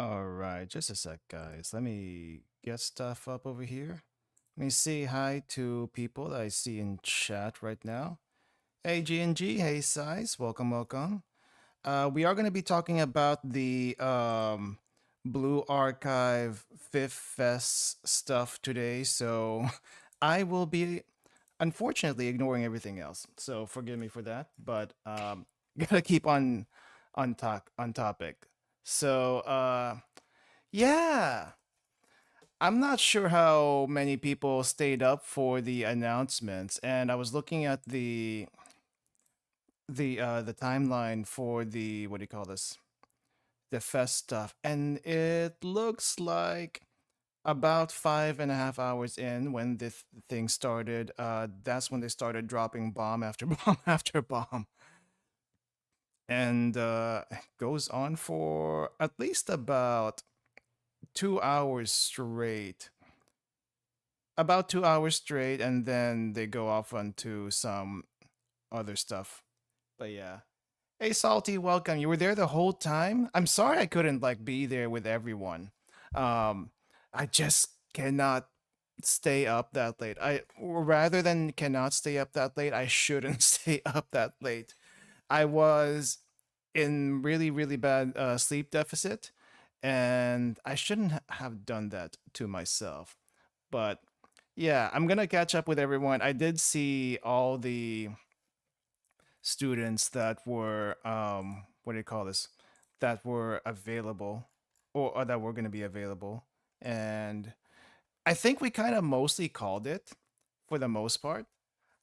All right, just a sec, guys. Let me get stuff up over here. Let me say hi to people that I see in chat right now. Hey, G&G. Hey, Size. Welcome, welcome. We are going to be talking about the Blue Archive FES stuff today, so I will be unfortunately ignoring everything else. So forgive me for that, but gotta keep on topic. So yeah, I'm not sure how many people stayed up for the announcements, and I was looking at the timeline for the, what do you call this, the fest stuff, and it looks like about 5.5 hours in when this thing started, that's when they started dropping bomb after bomb after bomb, and goes on for at least about 2 hours straight. About 2 hours straight, and then they go off onto some other stuff. But yeah. Hey Salty, welcome. You were there the whole time? I'm sorry I couldn't like be there with everyone. I just cannot stay up that late. I rather than cannot stay up that late, I shouldn't stay up that late. I was in really really bad sleep deficit, and I shouldn't have done that to myself. But yeah, I'm gonna catch up with everyone. I did see all the students that were what do you call this, that were available, or that were going to be available, and I think we kind of mostly called it for the most part.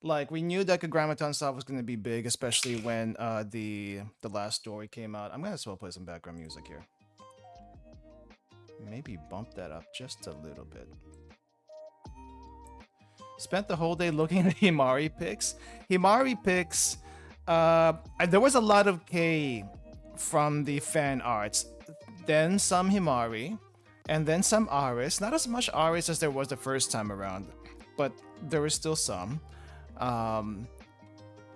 Like we knew Decagrammaton stuff was gonna be big, especially when the last story came out. I'm gonna still play some background music here. Maybe bump that up just a little bit. Spent the whole day looking at Himari pics. Himari pics. There was a lot of K from the fan arts. Then some Himari, and then some Aris. Not as much Aris as there was the first time around, but there was still some. And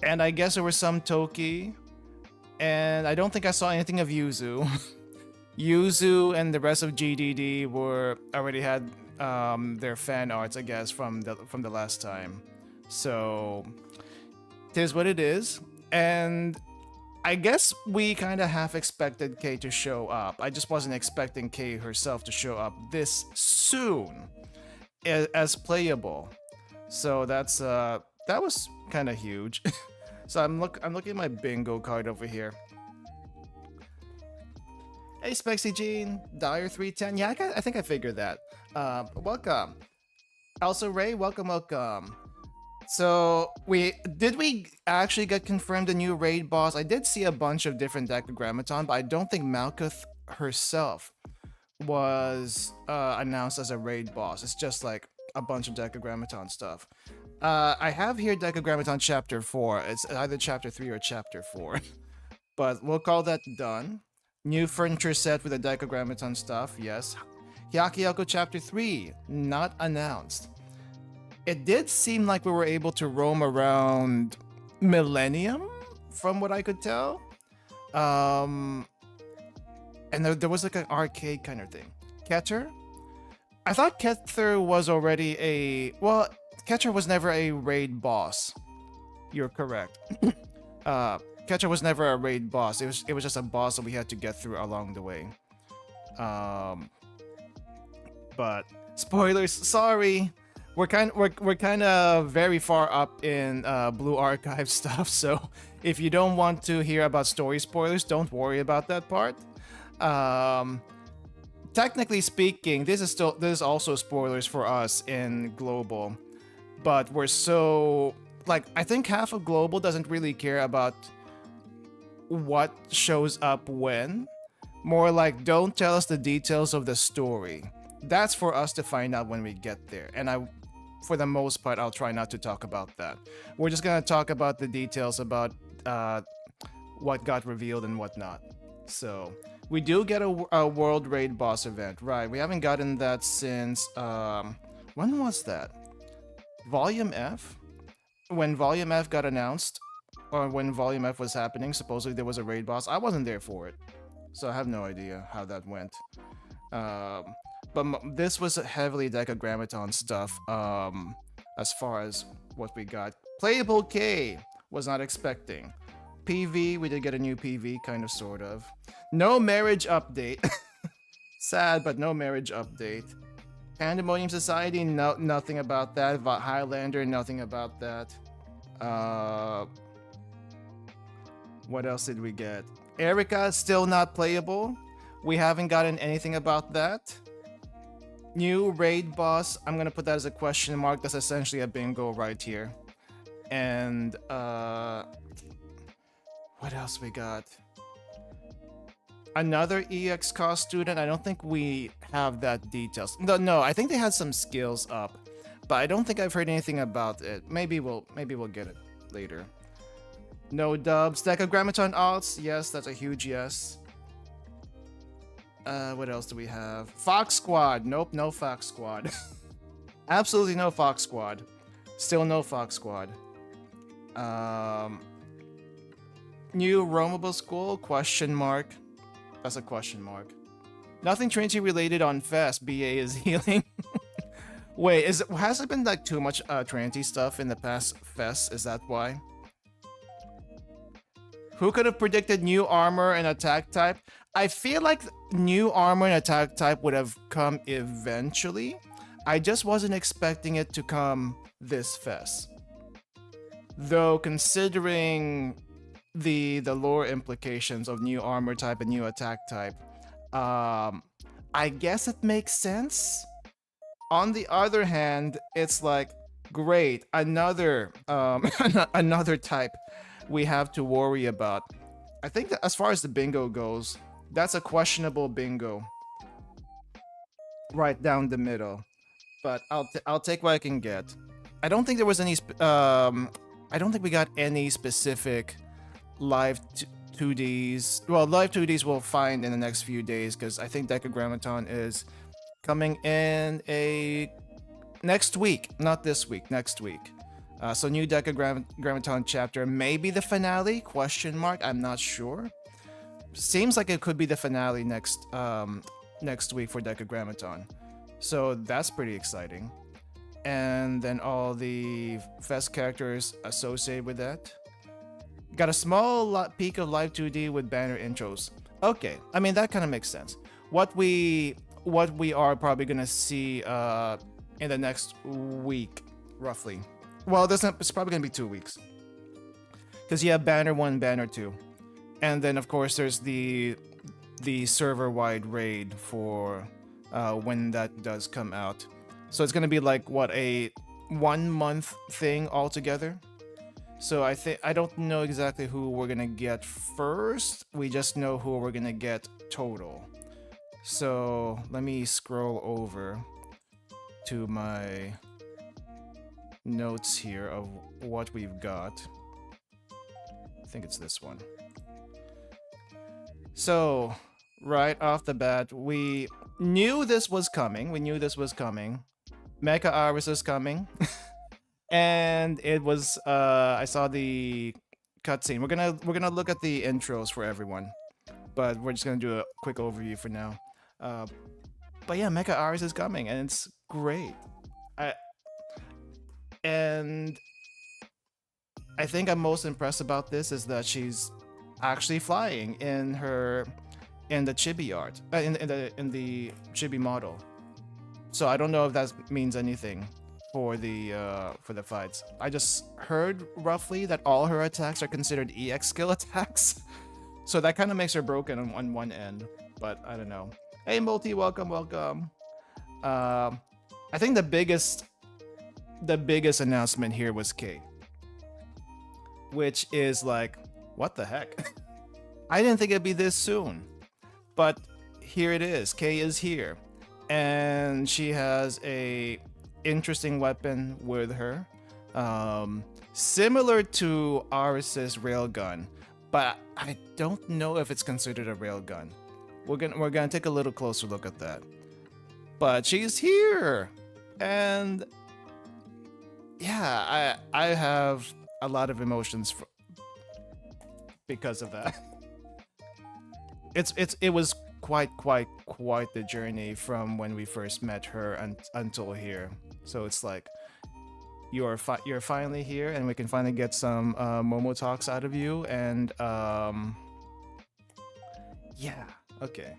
I guess there was some Toki, and I don't think I saw anything of Yuzu. Yuzu and the rest of GDD were already had their fan arts, I guess, from the last time. So it is what it is, and I guess we kind of half expected Kay to show up. I just wasn't expecting Kay herself to show up this soon as playable. So that's that was kind of huge. So I'm looking at my bingo card over here. Hey, Spexy Jean, Dyer 310. Yeah, I think I figured that. Welcome. Also, Ray, welcome. So, we actually get confirmed a new raid boss? I did see a bunch of different Decagrammaton, but I don't think Malkuth herself was announced as a raid boss. It's just like a bunch of Decagrammaton stuff. I have here Decagrammaton Chapter 4. It's either Chapter 3 or Chapter 4. But we'll call that done. New furniture set with the Decagrammaton stuff, yes. Hyakuyaku Chapter 3, not announced. It did seem like we were able to roam around Millennium, from what I could tell. And there was like an arcade kind of thing. Keter? I thought Keter was already a... Well, Keter was never a raid boss. You're correct. Keter was never a raid boss. It was just a boss that we had to get through along the way. But spoilers, sorry. We're kind of very far up in Blue Archive stuff, so if you don't want to hear about story spoilers, don't worry about that part. Technically speaking, this is also spoilers for us in Global, but we're so like I think half of Global doesn't really care about what shows up when. More like don't tell us the details of the story. That's for us to find out when we get there, and for the most part, I'll try not to talk about that. We're just gonna talk about the details about what got revealed and whatnot. So we do get a World Raid boss event, right? We haven't gotten that since when was that? Volume F? When Volume F got announced, or when Volume F was happening, supposedly there was a raid boss. I wasn't there for it, so I have no idea how that went. But this was heavily Decagrammaton stuff, as far as what we got. Playable K, was not expecting. PV, we did get a new PV, kind of, sort of. No marriage update. Sad, but no marriage update. Pandemonium Society, no, nothing about that. Highlander, nothing about that. What else did we get? Erica, still not playable. We haven't gotten anything about that. New raid boss, I'm gonna put that as a question mark. That's essentially a bingo right here. And what else we got? Another EX cost student. I don't think we have that details. No, I think they had some skills up, but I don't think I've heard anything about it. Maybe we'll get it later. No dubs. Decagrammaton alts. Yes, that's a huge yes. What else do we have? Fox Squad. Nope, no Fox Squad. Absolutely no Fox Squad. Still no Fox Squad. New roamable school? Question mark. That's a question mark. Nothing Trinity related on FES. BA is healing. Wait, has there been like too much Trinity stuff in the past FES? Is that why? Who could have predicted new armor and attack type? I feel like new armor and attack type would have come eventually. I just wasn't expecting it to come this FES. Though considering the lore implications of new armor type and new attack type, I guess it makes sense. On the other hand, it's like Great. Another another type we have to worry about. I think that as far as the bingo goes, that's a questionable bingo. Right down the middle. But I'll take what I can get. I don't think there was any I don't think we got any specific live 2Ds. Well, live 2Ds we'll find in the next few days because I think Decagrammaton is coming in a next week, not this week, next week. So new Decagrammaton chapter, maybe the finale? Question mark. I'm not sure. Seems like it could be the finale next next week for Decagrammaton. So that's pretty exciting. And then all the FES characters associated with that. Got a small peek of live 2D with banner intros. Okay, I mean that kind of makes sense. What we are probably gonna see in the next week, roughly. Well, it's probably gonna be 2 weeks, because you have banner 1, banner 2, and then of course there's the server-wide raid for when that does come out. So it's gonna be like what, a 1 month thing altogether. So I don't know exactly who we're gonna get first. We just know who we're gonna get total. So let me scroll over to my notes here of what we've got. I think it's this one. So right off the bat, we knew this was coming. Mecha Iris is coming. And it was I saw the cutscene. We're gonna look at the intros for everyone, but we're just gonna do a quick overview for now. But yeah, Mecha Iris is coming, and it's great. And I think I'm most impressed about this is that she's actually flying in the chibi art, in the chibi model. So I don't know if that means anything for the fights. I just heard roughly that all her attacks are considered EX skill attacks, so that kind of makes her broken on one end. But I don't know. Hey, Multi, welcome. I think the biggest announcement here was K, which is like, what the heck? I didn't think it'd be this soon, but here it is. K is here, and she has a interesting weapon with her, similar to Aris's railgun, but I don't know if it's considered a railgun. We're gonna take a little closer look at that. But she's here, and yeah, I have a lot of emotions because of that. It was quite the journey from when we first met her until here. So it's like you're finally here, and we can finally get some Momo talks out of you. And yeah, okay.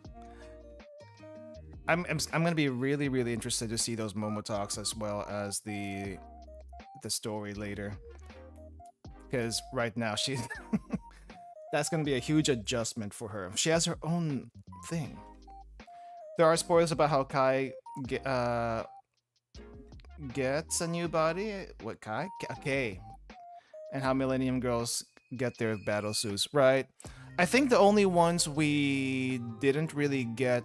I'm gonna be really interested to see those Momo talks as well as the story later, because right now she's that's gonna be a huge adjustment for her. She has her own thing. There are spoilers about how Kai gets a new body. What, Kai? Okay. And how Millennium Girls get their battle suits, right? I think the only ones we didn't really get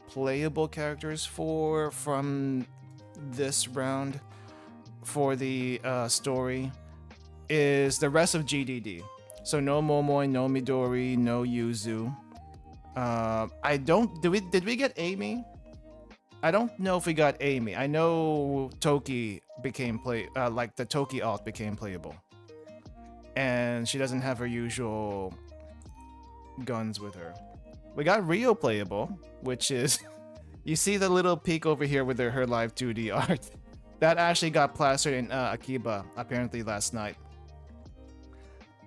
playable characters from this round for the story is the rest of GDD. So no Momoi, no Midori, no Yuzu. Did we get Amy? I don't know if we got Amy. I know Toki became like the Toki alt became playable, and she doesn't have her usual guns with her. We got Rio playable, which is you see the little peak over here with her live 2D art. That actually got plastered in Akiba apparently last night,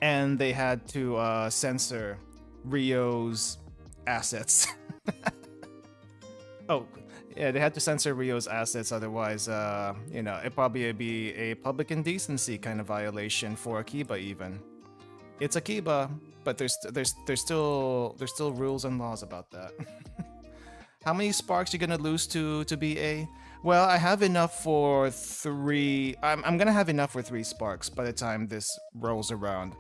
and they had to censor Rio's assets. Oh, yeah, they had to censor Rio's assets, otherwise, it'd probably be a public indecency kind of violation for Akiba even. It's Akiba, but there's still rules and laws about that. How many sparks you gonna lose to BA? Well, I have enough for 3. I'm gonna have enough for 3 sparks by the time this rolls around.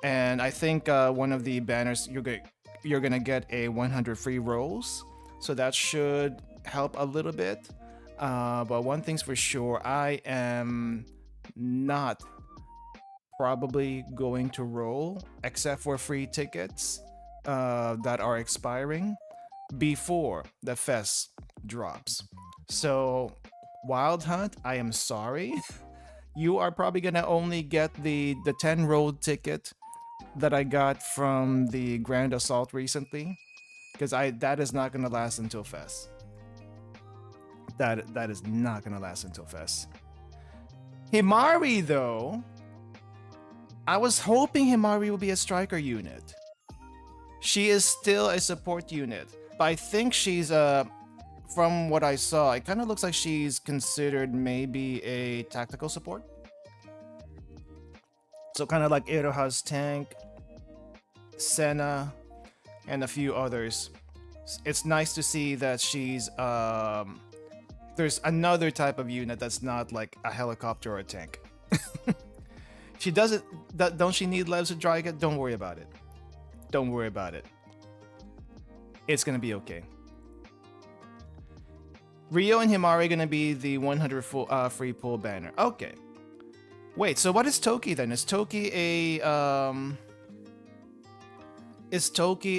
And I think one of the banners you're gonna get a 100 free rolls, so that should help a little bit. But one thing's for sure, I am not probably going to roll except for free tickets that are expiring before the FES drops. So Wild Hunt, I am sorry. You are probably gonna only get the 10 rolled ticket that I got from the Grand Assault recently, because that is not gonna last until FES. That is not gonna last until FES. Himari though, I was hoping Himari would be a striker unit. She is still a support unit, but I think she's from what I saw, it kind of looks like she's considered maybe a tactical support. So kind of like Iroha's tank, Senna, and a few others. It's nice to see that she's there's another type of unit that's not like a helicopter or a tank. She doesn't. Don't she need Levs to drag it? Don't worry about it. Don't worry about it. It's gonna be okay. Rio and Himari are gonna be the 100 full, free pull banner. Okay. Wait, so what is Toki then? Is Toki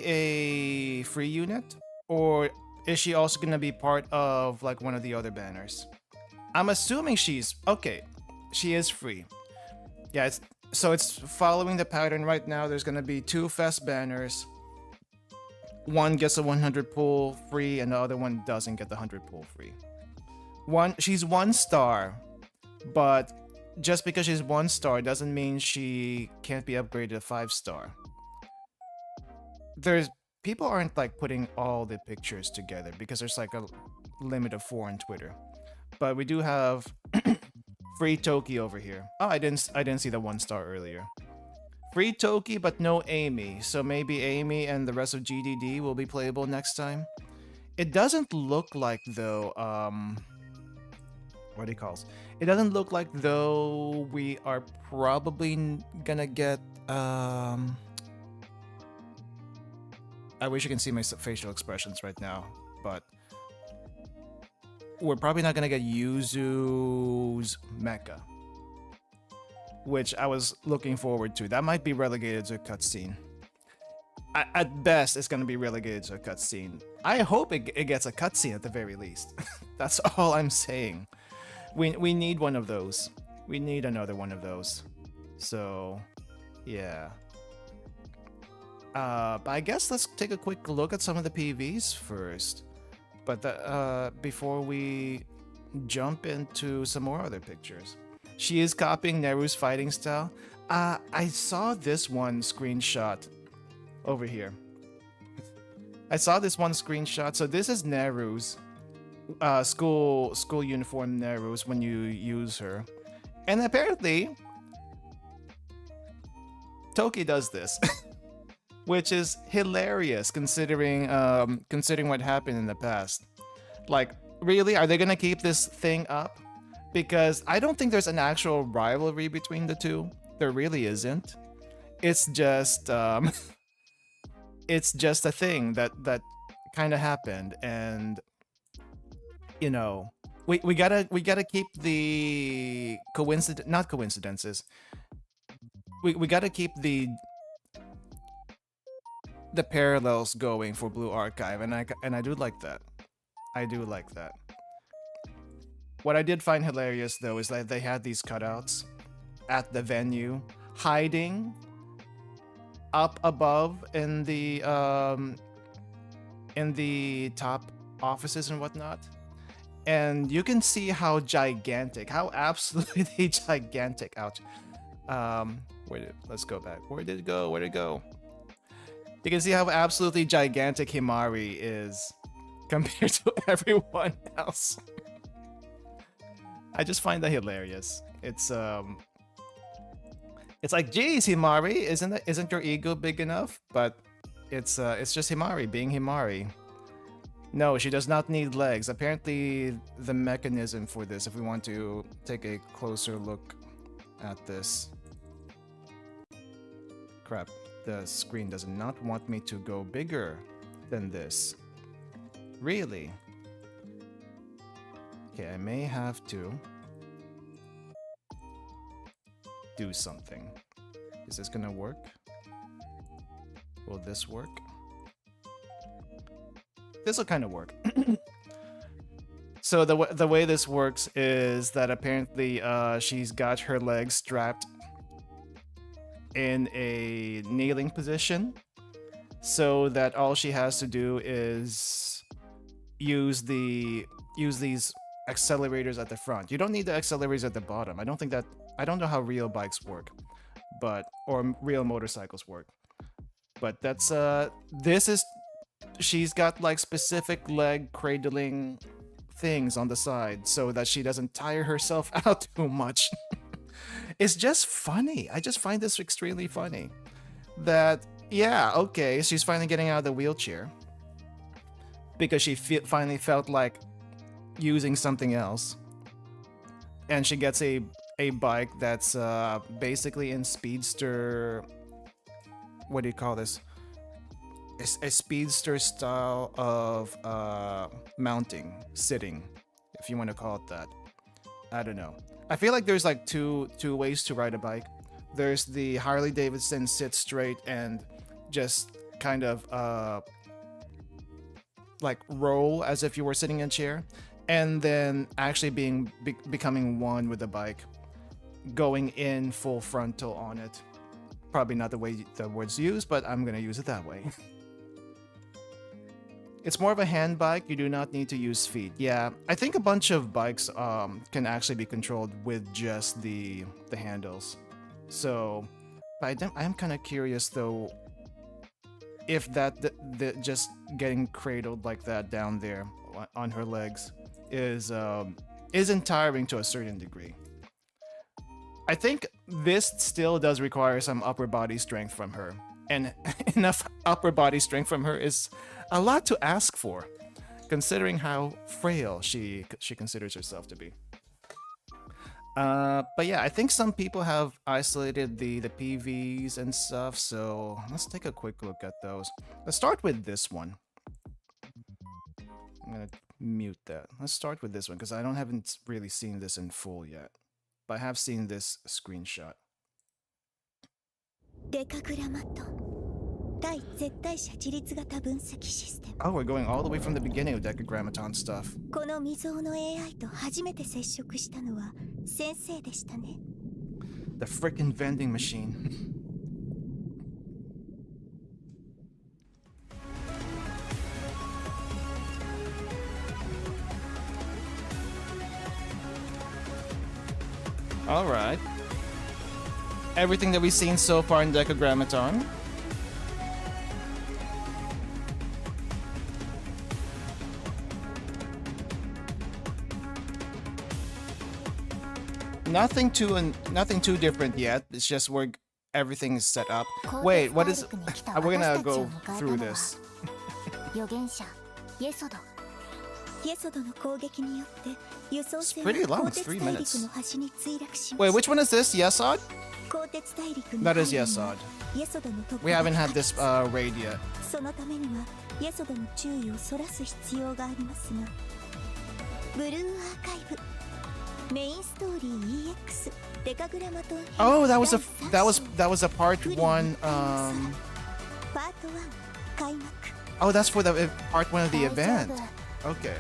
a free unit? Or is she also gonna be part of like one of the other banners? I'm assuming she's okay. She is free. Yeah, it's following the pattern right now. There's gonna be 2 FES banners. One gets a 100 pull free, and the other one doesn't get the 100 pull free. She's 1 star, but just because she's 1 star doesn't mean she can't be upgraded to 5 star. People aren't like putting all the pictures together because there's like a limit of 4 on Twitter. But we do have free Toki over here. Oh, I didn't see the 1 star earlier. Free Toki, but no Amy. So maybe Amy and the rest of GDD will be playable next time. It doesn't look like though. What do you call it? It doesn't look like though we are probably gonna get. I wish you can see my facial expressions right now, but we're probably not gonna get Yuzu's mecha, which I was looking forward to. That might be relegated to a cutscene. At best, it's gonna be relegated to a cutscene. I hope it gets a cutscene at the very least. That's all I'm saying. We need one of those. We need another one of those. So, yeah. But I guess let's take a quick look at some of the PVs first. But before we jump into some more other pictures. She is copying Neru's fighting style. I saw this one screenshot over here. I saw this one screenshot. So this is Neru's school uniform. Neru's when you use her, and apparently Toki does this, which is hilarious considering what happened in the past. Like, really, are they gonna keep this thing up? Because I don't think there's an actual rivalry between the two. There really isn't. It's just it's just a thing that kind of happened, and you know, we gotta keep the not coincidences. We gotta keep the parallels going for Blue Archive, and I do like that. I do like that. What I did find hilarious though is that they had these cutouts at the venue, hiding up above in the top offices and whatnot, and you can see how gigantic, how absolutely gigantic. Ouch. Let's go back. Where did it go? Where'd it go? You can see how absolutely gigantic Himari is compared to everyone else. I just find that hilarious. It's like, geez, Himari, isn't your ego big enough? But it's just Himari being Himari. No, she does not need legs. Apparently, the mechanism for this, if we want to take a closer look at this. Crap, the screen does not want me to go bigger than this. Really? Okay, I may have to do something. Is this gonna work? Will this work? This will kind of work. So the way this works is that apparently she's got her legs strapped in a kneeling position, so that all she has to do is use these accelerators at the front. You don't need the accelerators at the bottom. I don't know how real bikes work, or real motorcycles work. But that's she's got like specific leg cradling things on the side so that she doesn't tire herself out too much. It's just funny. I just find this extremely funny. That, yeah, okay, she's finally getting out of the wheelchair because she finally felt like using something else. And she gets a bike that's basically in speedster... What do you call this? A speedster style of mounting, sitting, if you want to call it that. I don't know. I feel like there's like two ways to ride a bike. There's the Harley Davidson sit straight and just kind of like roll as if you were sitting in a chair, and then actually becoming one with the bike, going in full frontal on it. Probably not the way the word's used, but I'm gonna use it that way. It's more of a hand bike. You do not need to use feet. Yeah, I think a bunch of bikes can actually be controlled with just the handles. So, I'm kind of curious though if that just getting cradled like that down there on her legs is tiring to a certain degree. I think this still does require some upper body strength from her, and enough upper body strength from her is a lot to ask for, considering how frail she considers herself to be. But yeah, I think some people have isolated the PVs and stuff, so let's take a quick look at those. Let's start with this one. I'm gonna mute that. Let's start with this one because haven't really seen this in full yet, but I have seen this screenshot. Oh, we're going all the way from the beginning of Decagrammaton stuff. The frickin' vending machine. Alright. Everything that we've seen so far in Decagrammaton. Nothing too different yet. It's just where everything is set up. Wait, what is... We're gonna go through this. It's pretty long, it's 3 minutes. Wait, which one is this? Yesod? That is Yesod. We haven't had this raid yet. Oh, that was a part 1 Oh, that's for the part 1 of the event. Okay.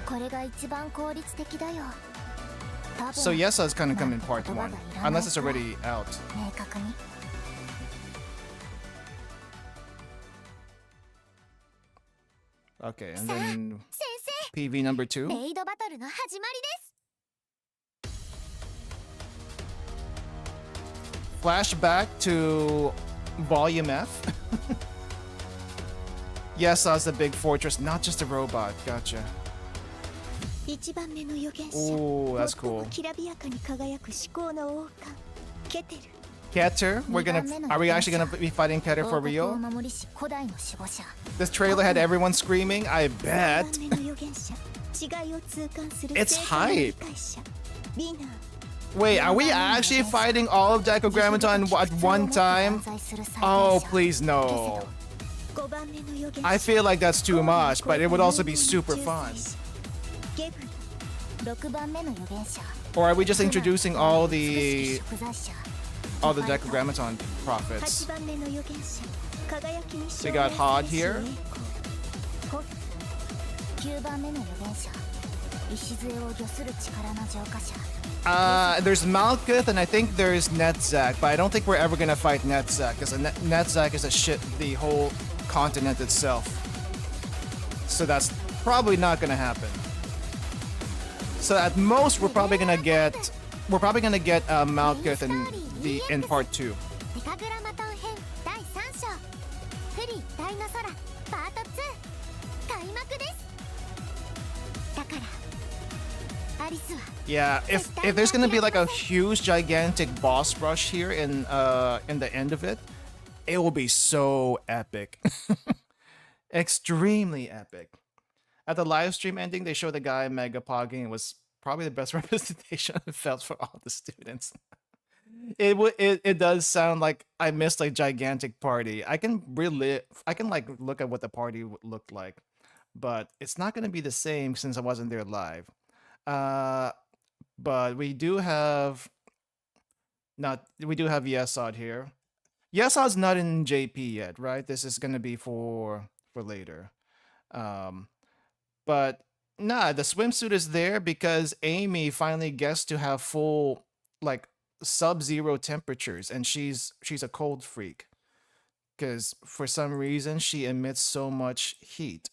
So Yesod's gonna come in part 1, unless it's already out. Okay, and then PV number 2. Flashback to Volume F. Yesod's the big fortress, not just a robot. Gotcha. Ooh, that's cool. Keter, are we actually gonna be fighting Keter for real? This trailer had everyone screaming, I bet. It's hype. Wait, are we actually fighting all of Dichogrammaton at one time? Oh, please no. I feel like that's too much, but it would also be super fun. Or are we just introducing all the Dichogrammaton prophets? We got Hod here. There's Malkuth and I think there's Netzach, but I don't think we're ever gonna fight Netzach because Netzach is the whole continent itself. So that's probably not gonna happen. So at most we're probably gonna get Malkuth in part 2. Yeah, if there's gonna be like a huge gigantic boss rush here in the end of it, it will be so epic. Extremely epic. At the live stream ending, they showed the guy mega pogging. It was probably the best representation I felt for all the students. It does sound like I missed a gigantic party. I can like look at what the party looked like, but it's not gonna be the same since I wasn't there live. But we do have Yesod here. Yesod's not in JP yet, right? This is gonna be for later. But nah, the swimsuit is there because Amy finally gets to have full like sub-zero temperatures, and she's a cold freak because for some reason she emits so much heat.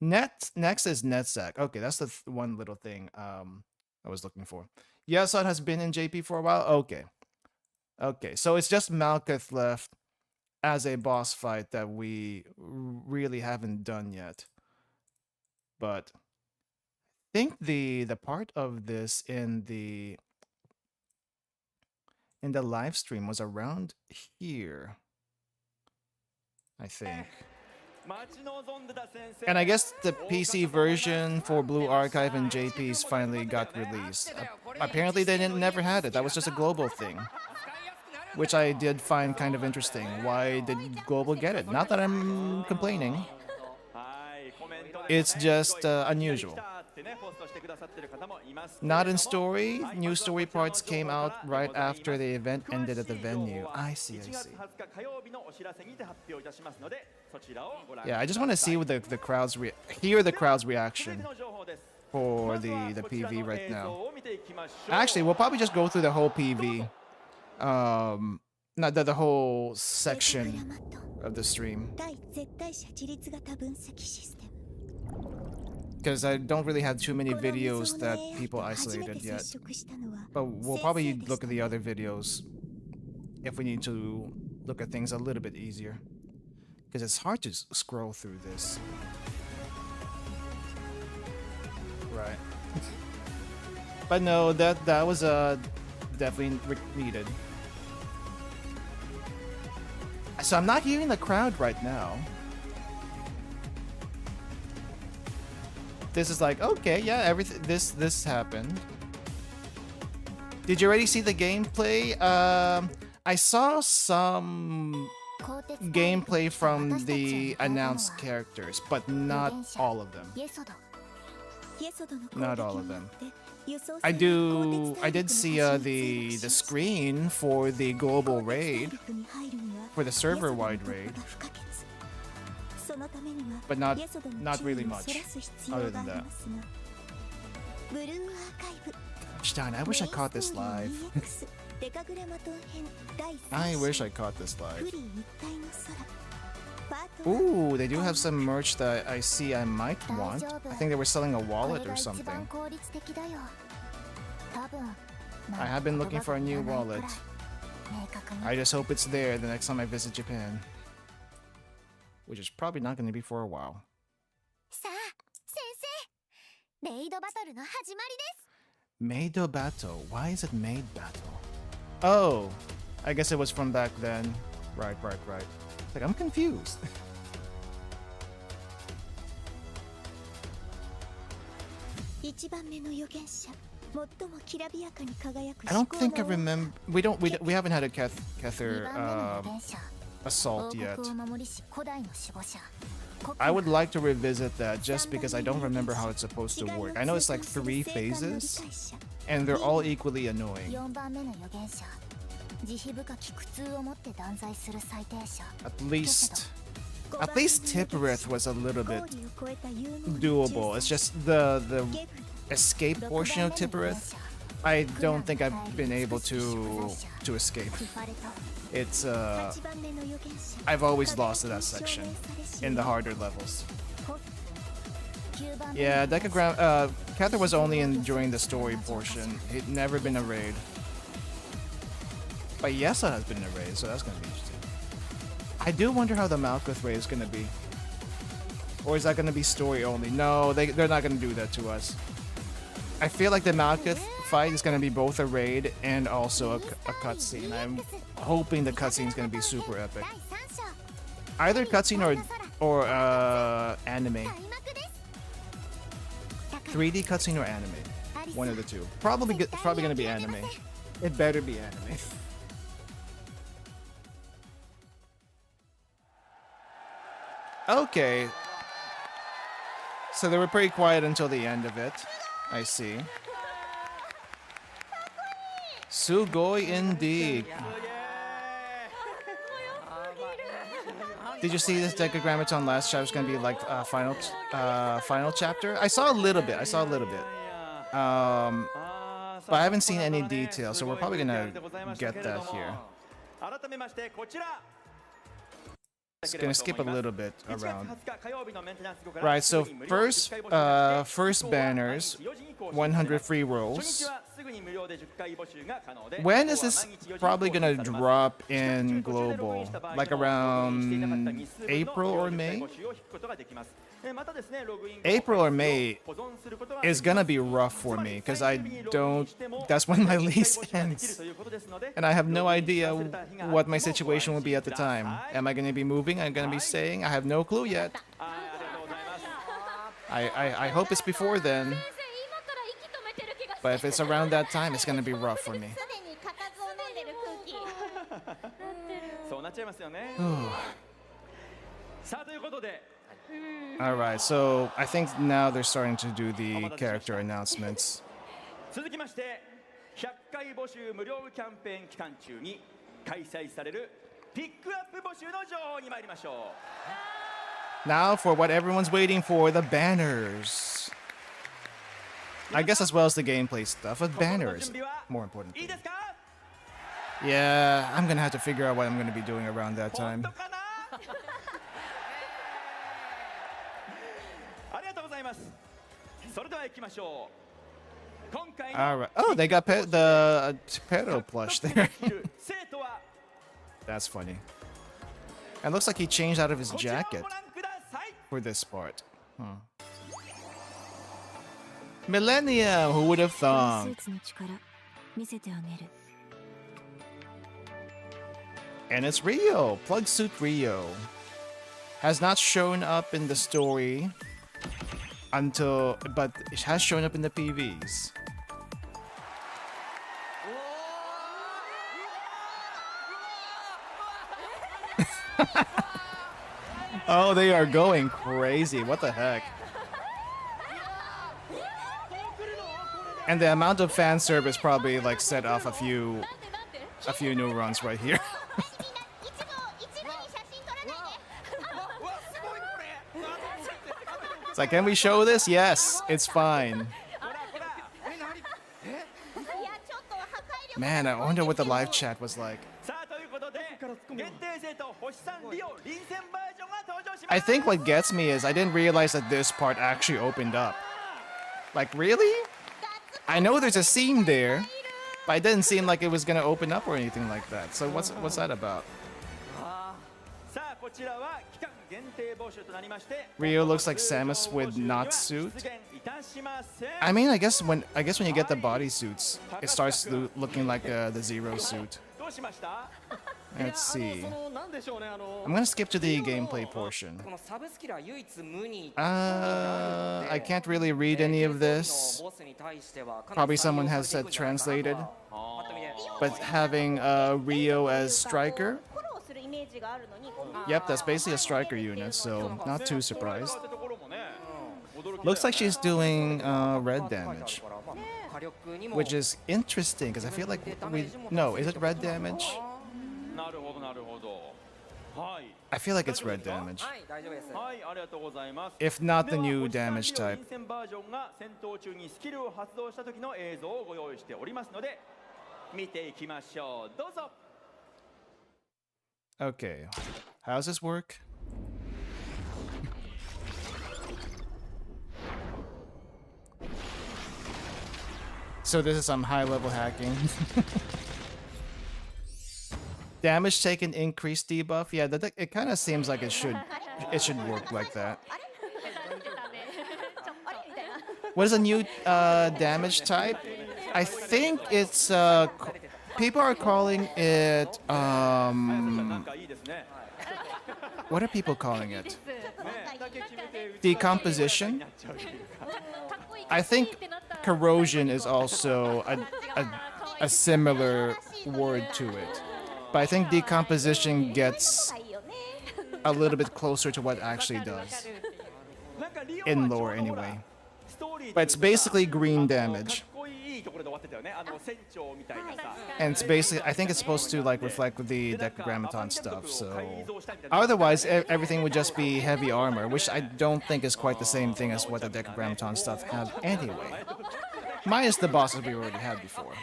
Next is Netzach. Okay, that's the one little thing I was looking for. Yesod has been in JP for a while. Okay, so it's just Malkuth left as a boss fight that we really haven't done yet. But I think the part of this in the live stream was around here, I think. And I guess the PC version for Blue Archive and JP's finally got released. Apparently they never had it. That was just a global thing, which I did find kind of interesting. Why did global get it? Not that I'm complaining. It's just unusual. Not in story. New story parts came out right after the event ended at the venue. I see. Yeah, I just want to see what the crowd's hear the crowd's reaction for the PV right now. Actually, we'll probably just go through the whole PV. Not the whole section of the stream. Because I don't really have too many videos that people isolated yet. But we'll probably look at the other videos if we need to look at things a little bit easier. Because it's hard to scroll through this. Right. But no, that was definitely needed. So I'm not hearing the crowd right now. This is like, okay, yeah, everything. This happened. Did you already see the gameplay? I saw some gameplay from the announced characters, but not all of them. Not all of them. I did see the screen for the global raid, for the server-wide raid. But not really much other than that. Gosh darn, I wish I caught this live. I wish I caught this live. Ooh, they do have some merch that I see I might want. I think they were selling a wallet or something. I have been looking for a new wallet. I just hope it's there the next time I visit Japan. Which is probably not going to be for a while. Maid battle. Why is it maid battle? Oh, I guess it was from back then. Right. Like, I'm confused. I don't think I remember. We haven't had a Kether assault yet. I would like to revisit that just because I don't remember how it's supposed to work. I know it's like 3 phases, and they're all equally annoying. At least Tipperith was a little bit doable. It's just the escape portion of Tipperith, I don't think I've been able to escape. It's I've always lost to that section in the harder levels. Yeah, Decagram Cather was only during the story portion. He'd never been a raid. But Yessa has been a raid, so that's gonna be interesting. I do wonder how the Malkuth raid is gonna be. Or is that gonna be story only? No, they're not gonna do that to us. I feel like the Malkuth fight is gonna be both a raid and also a cutscene. I'm hoping the cutscene is gonna be super epic. Either cutscene or anime. 3D cutscene or anime. One of the two. Probably gonna be anime. It better be anime. Okay. So they were pretty quiet until the end of it. I see. Sugoi indeed. Did you see this Decagrammaton last chapter is gonna be like final chapter? I saw a little bit. But I haven't seen any details, so we're probably gonna get that here. Just gonna skip a little bit around. Right, so first banners, 100 free rolls. When is this probably gonna drop in global? Like around April or May? April or May is gonna be rough for me because that's when my lease ends. And I have no idea what my situation will be at the time. Am I gonna be moving? I'm gonna be staying? I have no clue yet. I hope it's before then. But if it's around that time, it's gonna be rough for me. Alright, so I think now they're starting to do the character announcements. Now for what everyone's waiting for, the banners. I guess as well as the gameplay stuff, but banners, more importantly. Yeah, I'm gonna have to figure out what I'm gonna be doing around that time. Alright. Oh, they got the Pero plush there. That's funny. It looks like he changed out of his jacket for this part. Huh. Millennium, who would have thought? And it's Rio, Plug Suit Rio. Has not shown up in the story but it has shown up in the PVs. Oh, they are going crazy. What the heck? And the amount of fan service probably like set off a few neurons right here. It's like, can we show this? Yes, it's fine. Man, I wonder what the live chat was like. I think what gets me is I didn't realize that this part actually opened up. Like, really? I know there's a scene there, but it didn't seem like it was gonna open up or anything like that. So what's that about? Rio looks like Samus with not suit. I mean, I guess when you get the bodysuits, it starts looking like the Zero suit. Let's see. I'm gonna skip to the gameplay portion. I can't really read any of this. Probably someone has said translated. But having Rio as striker. Yep, that's basically a striker unit, so not too surprised. Looks like she's doing red damage. Which is interesting, because I feel like no, is it red damage? I feel like it's red damage. If not the new damage type. Okay, how does this work? So this is some high-level hacking. Damage taken increased debuff. Yeah, it kind of seems like it should work like that. What is a new damage type? I think it's people are calling it what are people calling it? Decomposition? I think corrosion is also a similar word to it. But I think decomposition gets a little bit closer to what it actually does. In lore, anyway. But it's basically green damage. And it's basically, I think it's supposed to like reflect the Decagrammaton stuff, so... Otherwise, everything would just be heavy armor, which I don't think is quite the same thing as what the Decagrammaton stuff had anyway. Minus the bosses we already had before.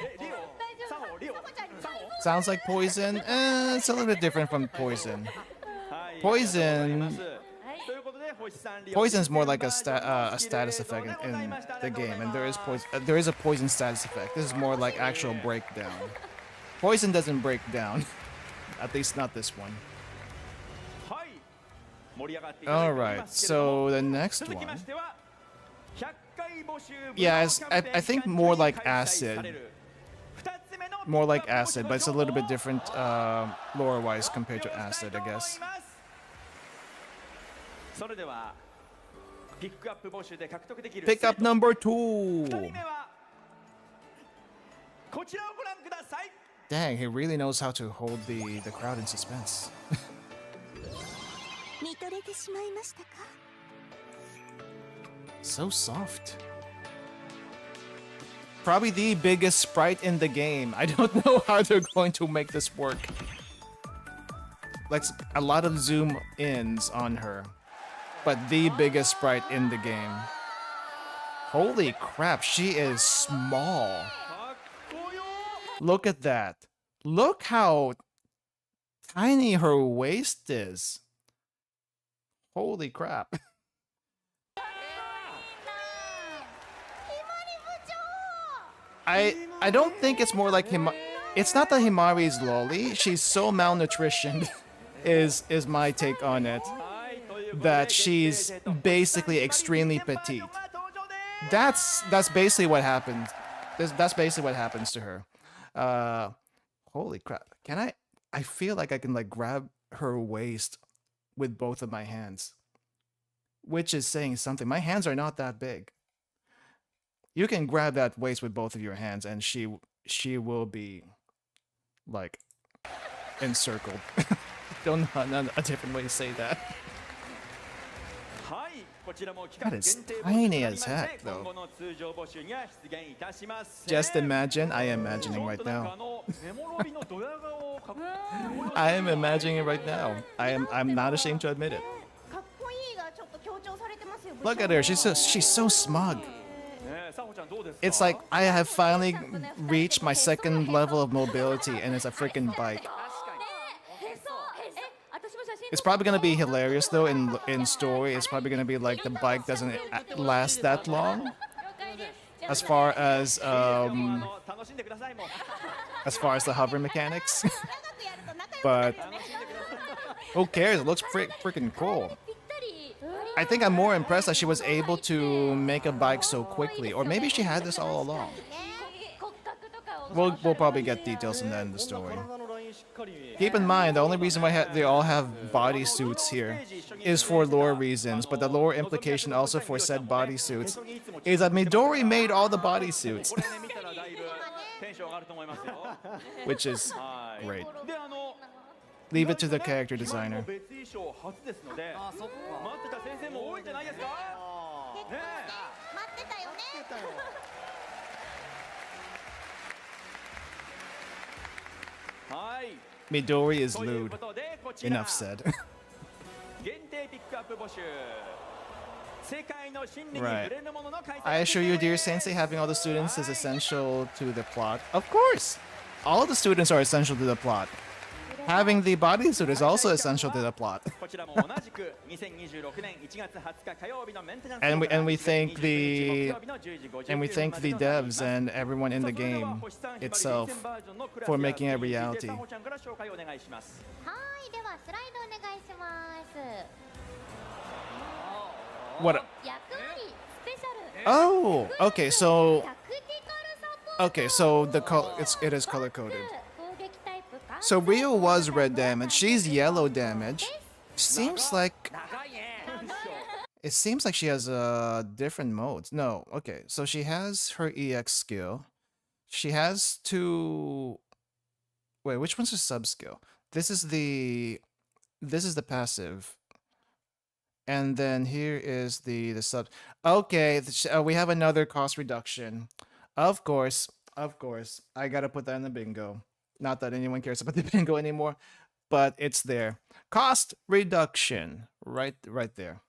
Sounds like poison? It's a little bit different from poison. Poison's more like a status effect in the game, and there is a poison status effect. This is more like actual breakdown. Poison doesn't break down, at least not this one. All right, so the next one. Yeah, I think more like acid. More like acid, but it's a little bit different lore-wise compared to acid, I guess. Pick up number 2. Dang, he really knows how to hold the crowd in suspense. So soft. Probably the biggest sprite in the game. I don't know how they're going to make this work. Like a lot of zoom ins on her. But the biggest sprite in the game. Holy crap, she is small. Look at that. Look how tiny her waist is. Holy crap. I don't think it's more like it's not that Himari is lolly. She's so malnutritioned is my take on it. That she's basically extremely petite. That's basically what happens. That's basically what happens to her. Holy crap. I feel like I can like grab her waist with both of my hands. Which is saying something. My hands are not that big. You can grab that waist with both of your hands and she will be like encircled. Don't know a different way to say that. That is tiny as heck, though. Just imagine, I am imagining right now. I am imagining it right now. I'm not ashamed to admit it. Look at her, she's so smug. It's like I have finally reached my second level of mobility and it's a freaking bike. It's probably gonna be hilarious though in story. It's probably gonna be like the bike doesn't last that long. As far as the hover mechanics. But who cares? It looks freaking cool. I think I'm more impressed that she was able to make a bike so quickly, or maybe she had this all along. We'll probably get details in that in the story. Keep in mind, the only reason why they all have bodysuits here is for lore reasons, but the lore implication also for said bodysuits is that Midori made all the bodysuits. Which is great. Leave it to the character designer. Midori is lewd. Enough said. Right. I assure you, dear Sensei, having all the students is essential to the plot. Of course! All the students are essential to the plot. Having the bodysuit is also essential to the plot. and we thank the devs and everyone in the game itself for making it a reality. What? Oh, okay. So it is color coded. So Rio was red damage. She's yellow damage. Seems like she has different modes. No, okay. So she has her EX skill. She has two. Wait, which one's her sub skill? This is the passive. And then here is the sub. Okay, we have another cost reduction. Of course. I gotta put that in the bingo. Not that anyone cares about the bingo anymore, but it's there. Cost reduction, right there.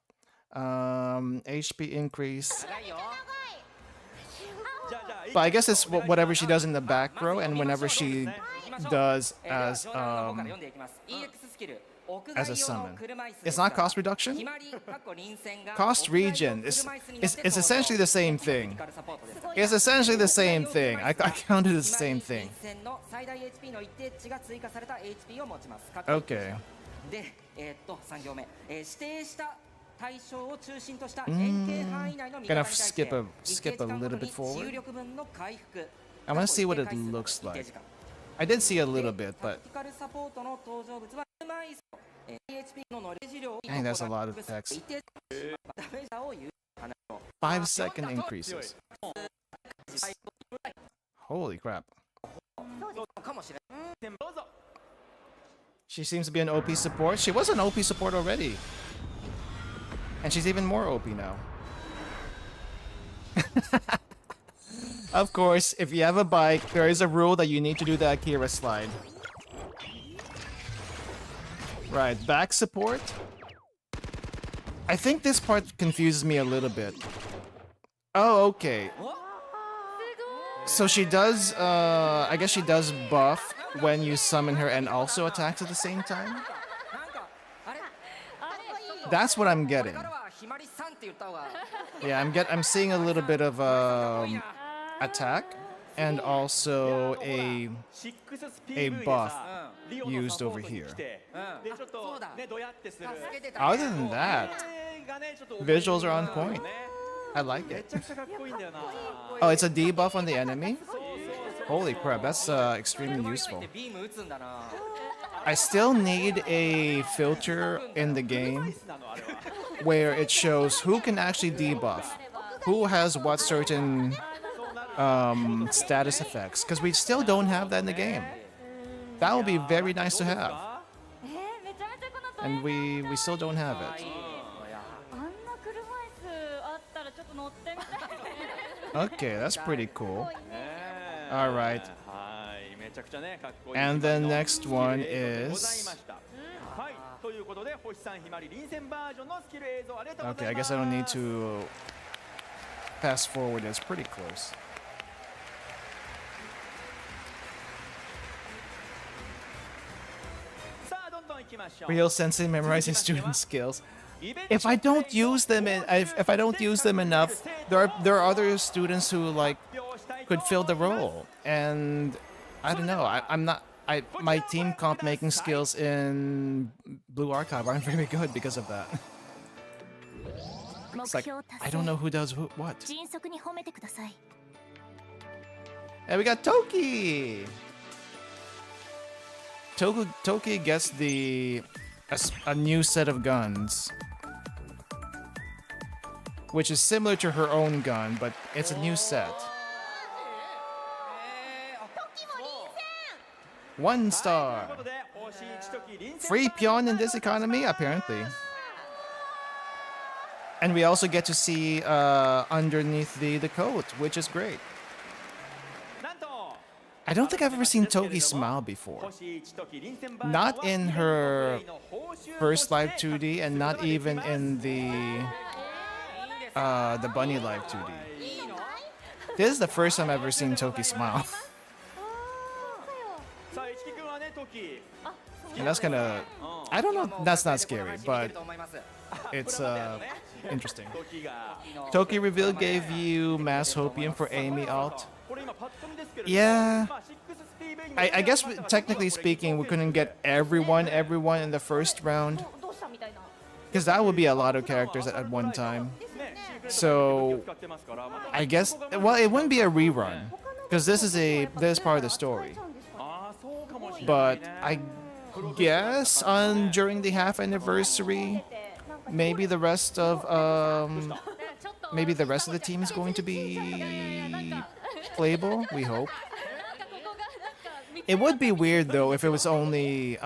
HP increase. But I guess it's whatever she does in the back row, and whenever she does as a summon. It's not cost reduction? Cost regen is essentially the same thing. It's essentially the same thing. I counted the same thing. Okay. Gonna skip a little bit forward. I want to see what it looks like. I did see a little bit, but dang, that's a lot of text. 5-second increases. Holy crap. She seems to be an OP support. She was an OP support already. And she's even more OP now. Of course, if you have a bike, there is a rule that you need to do the Akira slide. Right, back support. I think this part confuses me a little bit. Oh, okay. So she does, I guess she does buff when you summon her and also attacks at the same time? That's what I'm getting. Yeah, I'm seeing a little bit of attack and also a buff used over here. Other than that, visuals are on point. I like it. Oh, it's a debuff on the enemy? Holy crap, that's extremely useful. I still need a filter in the game where it shows who can actually debuff, who has what certain status effects, because we still don't have that in the game. That would be very nice to have. And we still don't have it. Okay, that's pretty cool. Alright. And the next one is... Okay, I guess I don't need to fast forward. It's pretty close. Real sensei memorizing student skills. If I don't use them, if I don't use them enough, there are other students who like could fill the role, and I don't know. My team comp making skills in Blue Archive aren't very good because of that. It's like I don't know who does what. And we got Toki. Toki gets a new set of guns, which is similar to her own gun, but it's a new set. 1 star. Free peon in this economy, apparently. And we also get to see underneath the coat, which is great. I don't think I've ever seen Toki smile before. Not in her first live 2D, and not even in the Bunny live 2D. This is the first time I've ever seen Toki smile. And that's kind of, I don't know, that's not scary, but it's interesting. Toki reveal gave you mass hopium for Amy alt. Yeah, I guess technically speaking, we couldn't get everyone in the first round, because that would be a lot of characters at one time. So I guess, well, it wouldn't be a rerun, because this is part of the story. But I guess during the half anniversary, maybe the rest of the team is going to be playable. We hope. It would be weird though if it was only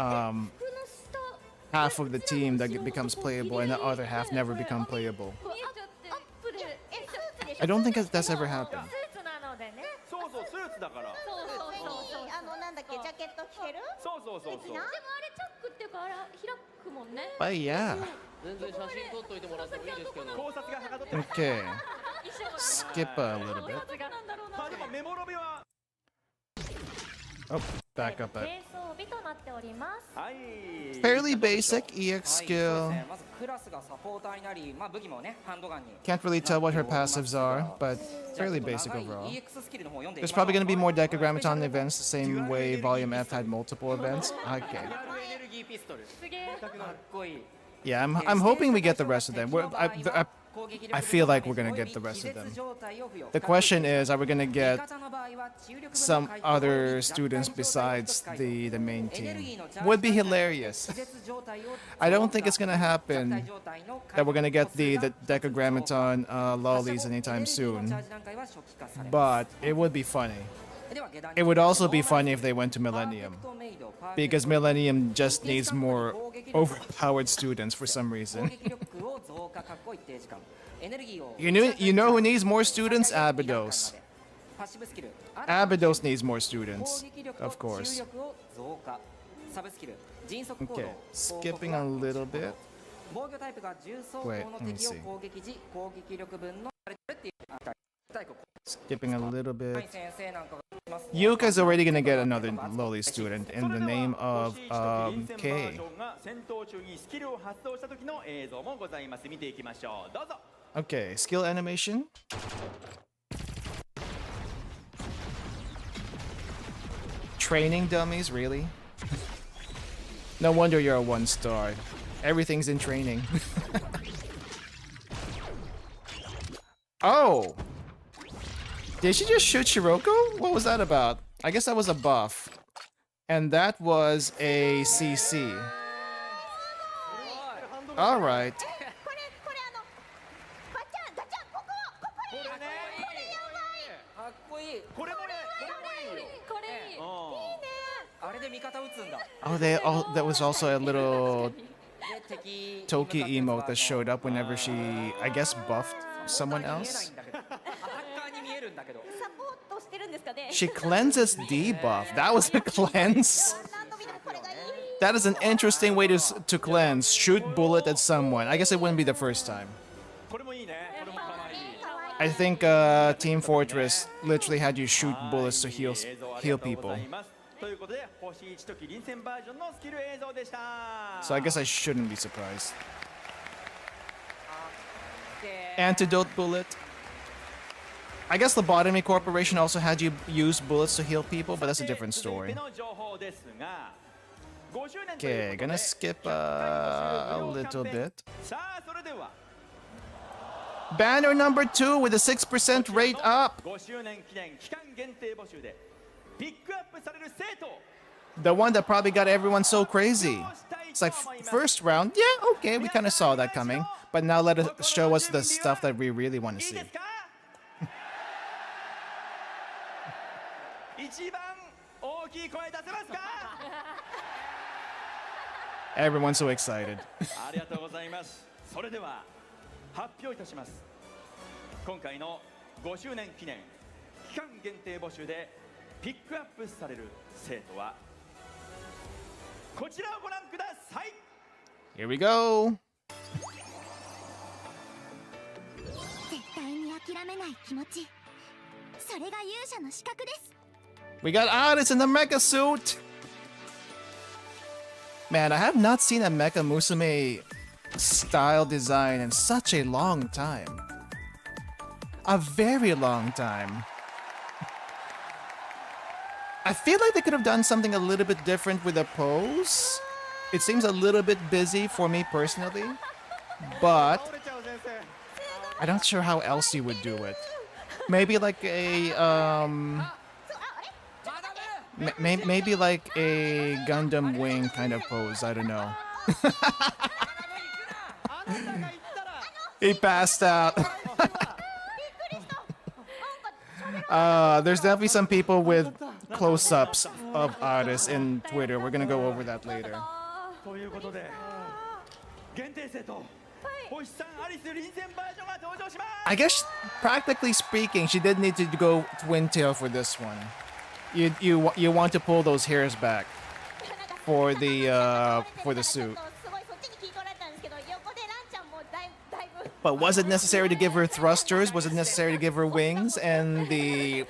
half of the team that becomes playable and the other half never become playable. I don't think that's ever happened. But yeah. Okay. Skip a little bit. Oh, back up it. Fairly basic EX skill. Can't really tell what her passives are, but fairly basic overall. There's probably going to be more Decagrammaton events the same way Volume F had multiple events. Okay. Yeah, I'm hoping we get the rest of them. I feel like we're gonna get the rest of them. The question is, are we gonna get some other students besides the main team? Would be hilarious. I don't think it's gonna happen that we're gonna get the Decagrammaton lollies anytime soon, but it would be funny. It would also be funny if they went to Millennium, because Millennium just needs more overpowered students for some reason. You know who needs more students? Abydos. Abydos needs more students, of course. Okay, skipping a little bit. Wait, let me see. Skipping a little bit. Yuka's already gonna get another lowly student in the name of K. Okay, skill animation. Training dummies, really? No wonder you're a 1-star. Everything's in training. Oh! Did she just shoot Shiroko? What was that about? I guess that was a buff. And that was a CC. Alright. Oh, that was also a little Toki emote that showed up whenever she, I guess, buffed someone else. She cleanses debuff. That was a cleanse. That is an interesting way to cleanse. Shoot bullet at someone. I guess it wouldn't be the first time. I think Team Fortress literally had you shoot bullets to heal people. So I guess I shouldn't be surprised. Antidote bullet. I guess Lobotomy Corporation also had you use bullets to heal people, but that's a different story. Okay, gonna skip a little bit. Banner number 2 with a 6% rate up. The one that probably got everyone so crazy. It's like, first round, yeah, okay, we kind of saw that coming. But now let it show us the stuff that we really want to see. Everyone's so excited. ありがとうございます。それでは発表いたします。今回の5周年記念期間限定募集でピックアップされる生徒はこちらをご覧ください。 Here we go. 絶対に諦めない気持ち、それが勇者の資格です。 We got Aris in the mecha suit. Man, I have not seen a Mecha Musume style design in such a long time. A very long time. I feel like they could have done something a little bit different with the pose. It seems a little bit busy for me personally, but I'm not sure how else you would do it. Maybe like a maybe like a Gundam wing kind of pose. I don't know. He passed out. There's definitely some people with close-ups of artists in Twitter. We're gonna go over that later. I guess, practically speaking, she did need to go twin tail for this one. You want to pull those hairs back for the suit. But was it necessary to give her thrusters? Was it necessary to give her wings and a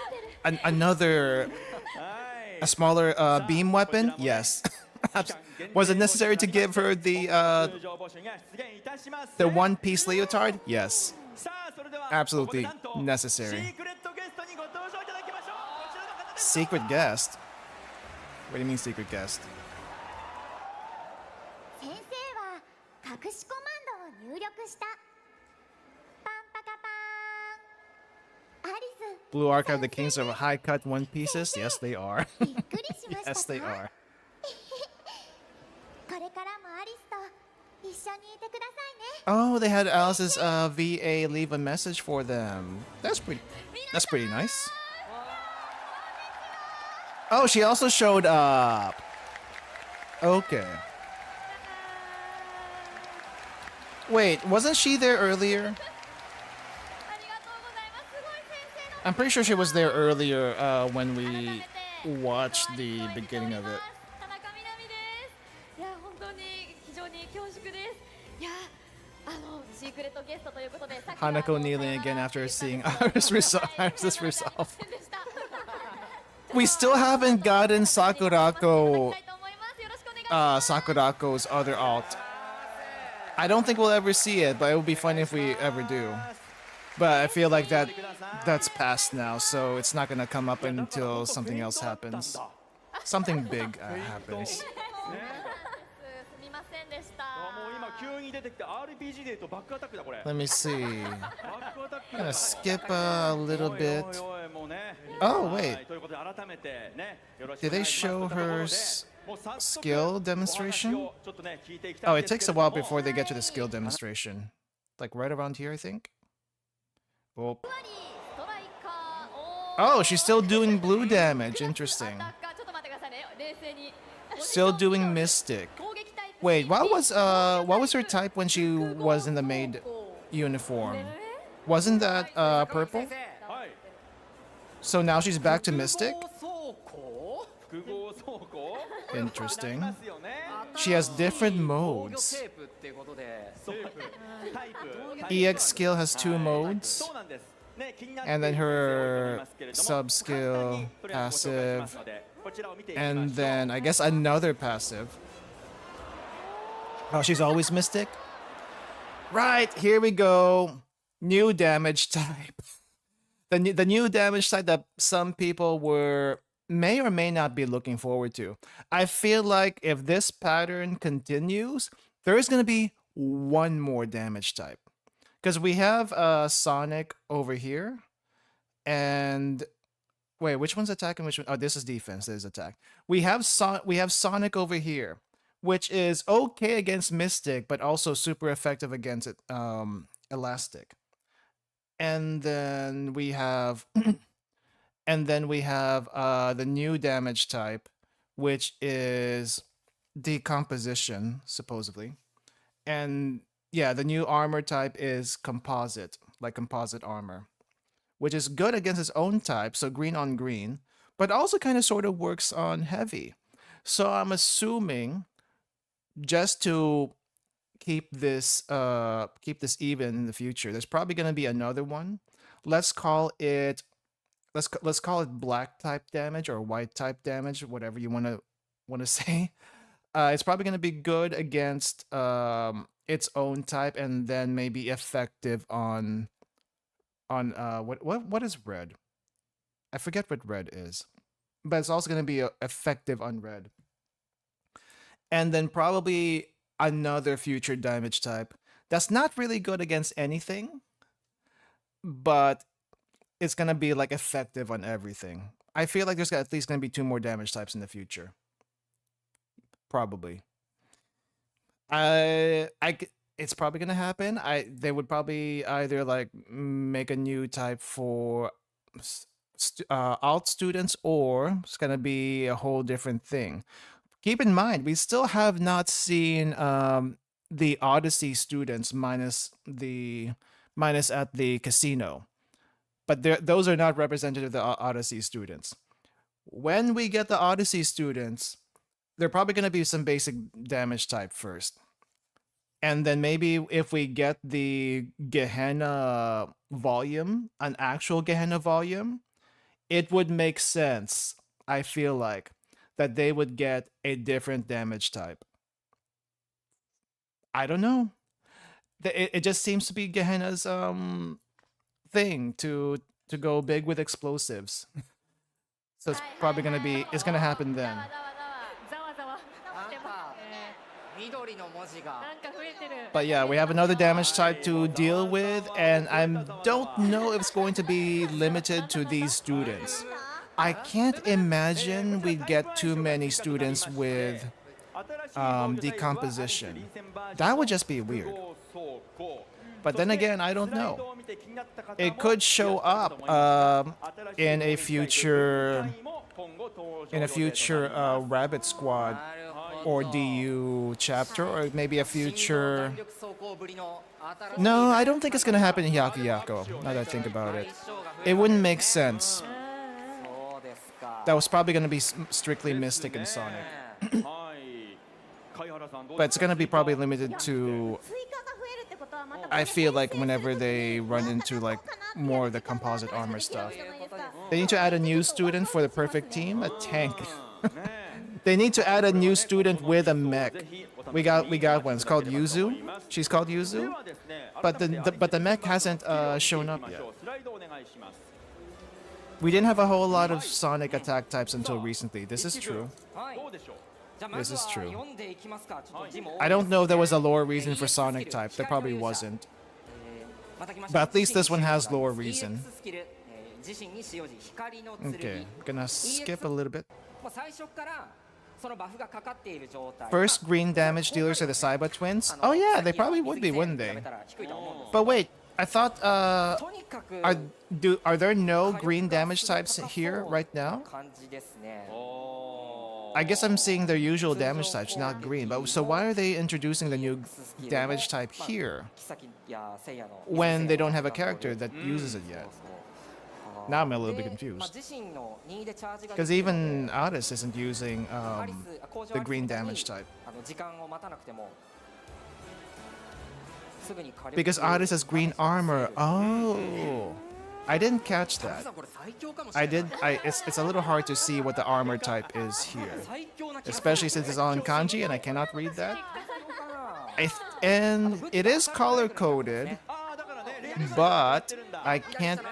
smaller beam weapon? Yes. Was it necessary to give her the one-piece leotard? Yes. Absolutely necessary. Secret guest? What do you mean secret guest? 先生は隠しコマンドを入力した。パンパカパーン。アリス。 Blue Archive, the kings of high cut one pieces? Yes, they are. びっくりしましたか Yes, they are. これからもアリスと一緒にいてくださいね。 Oh, they had Alice's VA leave a message for them. That's pretty nice. Oh, she also showed up. Okay. Wait, wasn't she there earlier? I'm pretty sure she was there earlier when we watched the beginning of it. Hanako kneeling again after seeing Iris resolve. We still haven't gotten Sakurako's other alt. I don't think we'll ever see it, but it would be fun if we ever do. But I feel like that's past now, so it's not gonna come up until something else happens. Something big happens. Let me see. I'm gonna skip a little bit. Oh, wait. Did they show her skill demonstration? Oh, it takes a while before they get to the skill demonstration. Like right around here, I think. Oh. Oh, she's still doing blue damage. Interesting. Still doing Mystic. Wait, what was her type when she was in the maid uniform? Wasn't that purple? So now she's back to Mystic? Interesting. She has different modes. EX skill has 2 modes. And then her sub skill, passive, and then I guess another passive. Oh, she's always Mystic? Right, here we go. New damage type. The new damage type that some people may or may not be looking forward to. I feel like if this pattern continues, there's going to be one more damage type. Because we have Sonic over here. And Wait, which one's attack and which one? Oh, this is defense. This is attack. We have Sonic over here, which is okay against Mystic, but also super effective against it, Elastic. And then we have the new damage type, which is decomposition, supposedly. And yeah, the new armor type is composite, like composite armor, which is good against its own type, so green on green, but also kind of sort of works on heavy. So I'm assuming, just to keep this even in the future, there's probably going to be another one. Let's call it black type damage or white type damage, whatever you want to say. It's probably going to be good against its own type, and then maybe effective on what is red? I forget what red is, but it's also going to be effective on red. And then probably another future damage type that's not really good against anything, but it's going to be like effective on everything. I feel like there's at least going to be 2 more damage types in the future. Probably. It's probably gonna happen. They would probably either like make a new type for alt students, or it's gonna be a whole different thing. Keep in mind, we still have not seen the Odyssey students minus at the casino, but those are not representative of the Odyssey students. When we get the Odyssey students, they're probably going to be some basic damage type first. And then maybe if we get the Gehenna volume, an actual Gehenna volume, it would make sense, I feel like, that they would get a different damage type. I don't know. It just seems to be Gehenna's thing to go big with explosives. So it's probably it's gonna happen then. But yeah, we have another damage type to deal with, and I don't know if it's going to be limited to these students. I can't imagine we'd get too many students with decomposition. That would just be weird. But then again, I don't know. It could show up in a future Rabbit Squad or DU chapter, or maybe a future. No, I don't think it's gonna happen in Yaku Yako. Now that I think about it, it wouldn't make sense. That was probably gonna be strictly Mystic and Sonic. But it's gonna be probably limited to, I feel like, whenever they run into like more of the composite armor stuff. They need to add a new student for the perfect team, a tank. They need to add a new student with a mech. We got one. It's called Yuzu. She's called Yuzu, but the mech hasn't shown up yet. We didn't have a whole lot of Sonic attack types until recently. This is true. This is true. I don't know if there was a lore reason for Sonic type. There probably wasn't. But at least this one has lore reason. Okay, gonna skip a little bit. First green damage dealers are the Saiba twins? Oh yeah, they probably would be, wouldn't they? But wait, I thought are there no green damage types here right now? I guess I'm seeing their usual damage types, not green. But so why are they introducing the new damage type here when they don't have a character that uses it yet? Now I'm a little bit confused. Because even Addis isn't using the green damage type. Because Addis has green armor. Oh, I didn't catch that. It's a little hard to see what the armor type is here, especially since it's all in kanji and I cannot read that. And it is color coded, but I can't.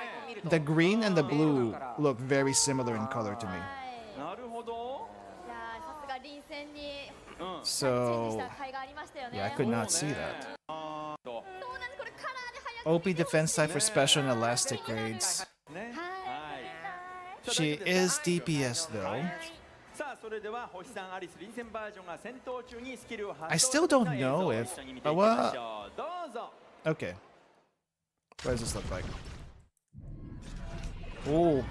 The green and the blue look very similar in color to me. So yeah, I could not see that. OP defense type for special and elastic grades. She is DPS though. I still don't know if... Okay. What does this look like? Ooh.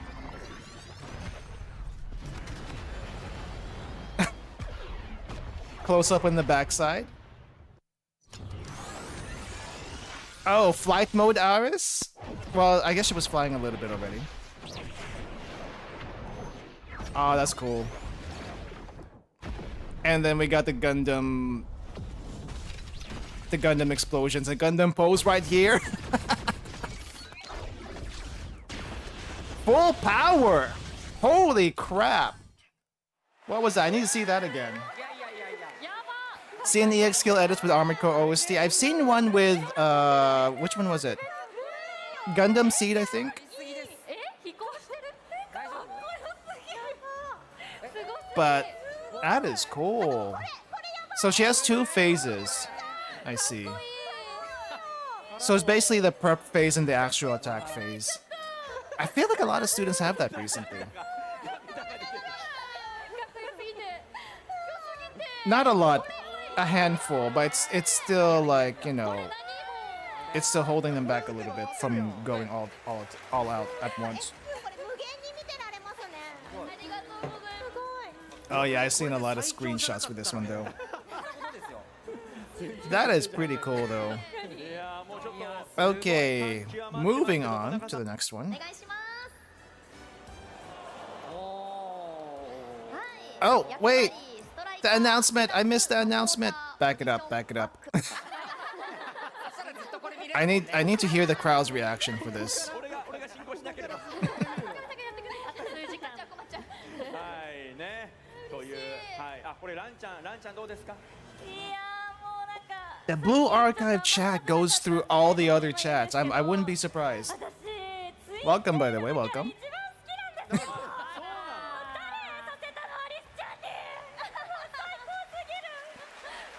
Close up in the backside. Oh, flight mode Aris? Well, I guess she was flying a little bit already. Oh, that's cool. And then we got the Gundam explosions and Gundam pose right here. Full power! Holy crap! What was that? I need to see that again. Seen EX skill edits with Armored Core OST. I've seen one with which one was it? Gundam Seed, I think. But that is cool. So she has 2 phases. I see. So it's basically the prep phase and the actual attack phase. I feel like a lot of students have that recently. Not a lot, a handful, but it's still like, you know, it's still holding them back a little bit from going all out at once. Oh yeah, I've seen a lot of screenshots for this one though. That is pretty cool though. Okay, moving on to the next one. Oh, wait! The announcement! I missed the announcement! Back it up, back it up. I need to hear the crowd's reaction for this. The Blue Archive chat goes through all the other chats. I wouldn't be surprised. Welcome, by the way, welcome.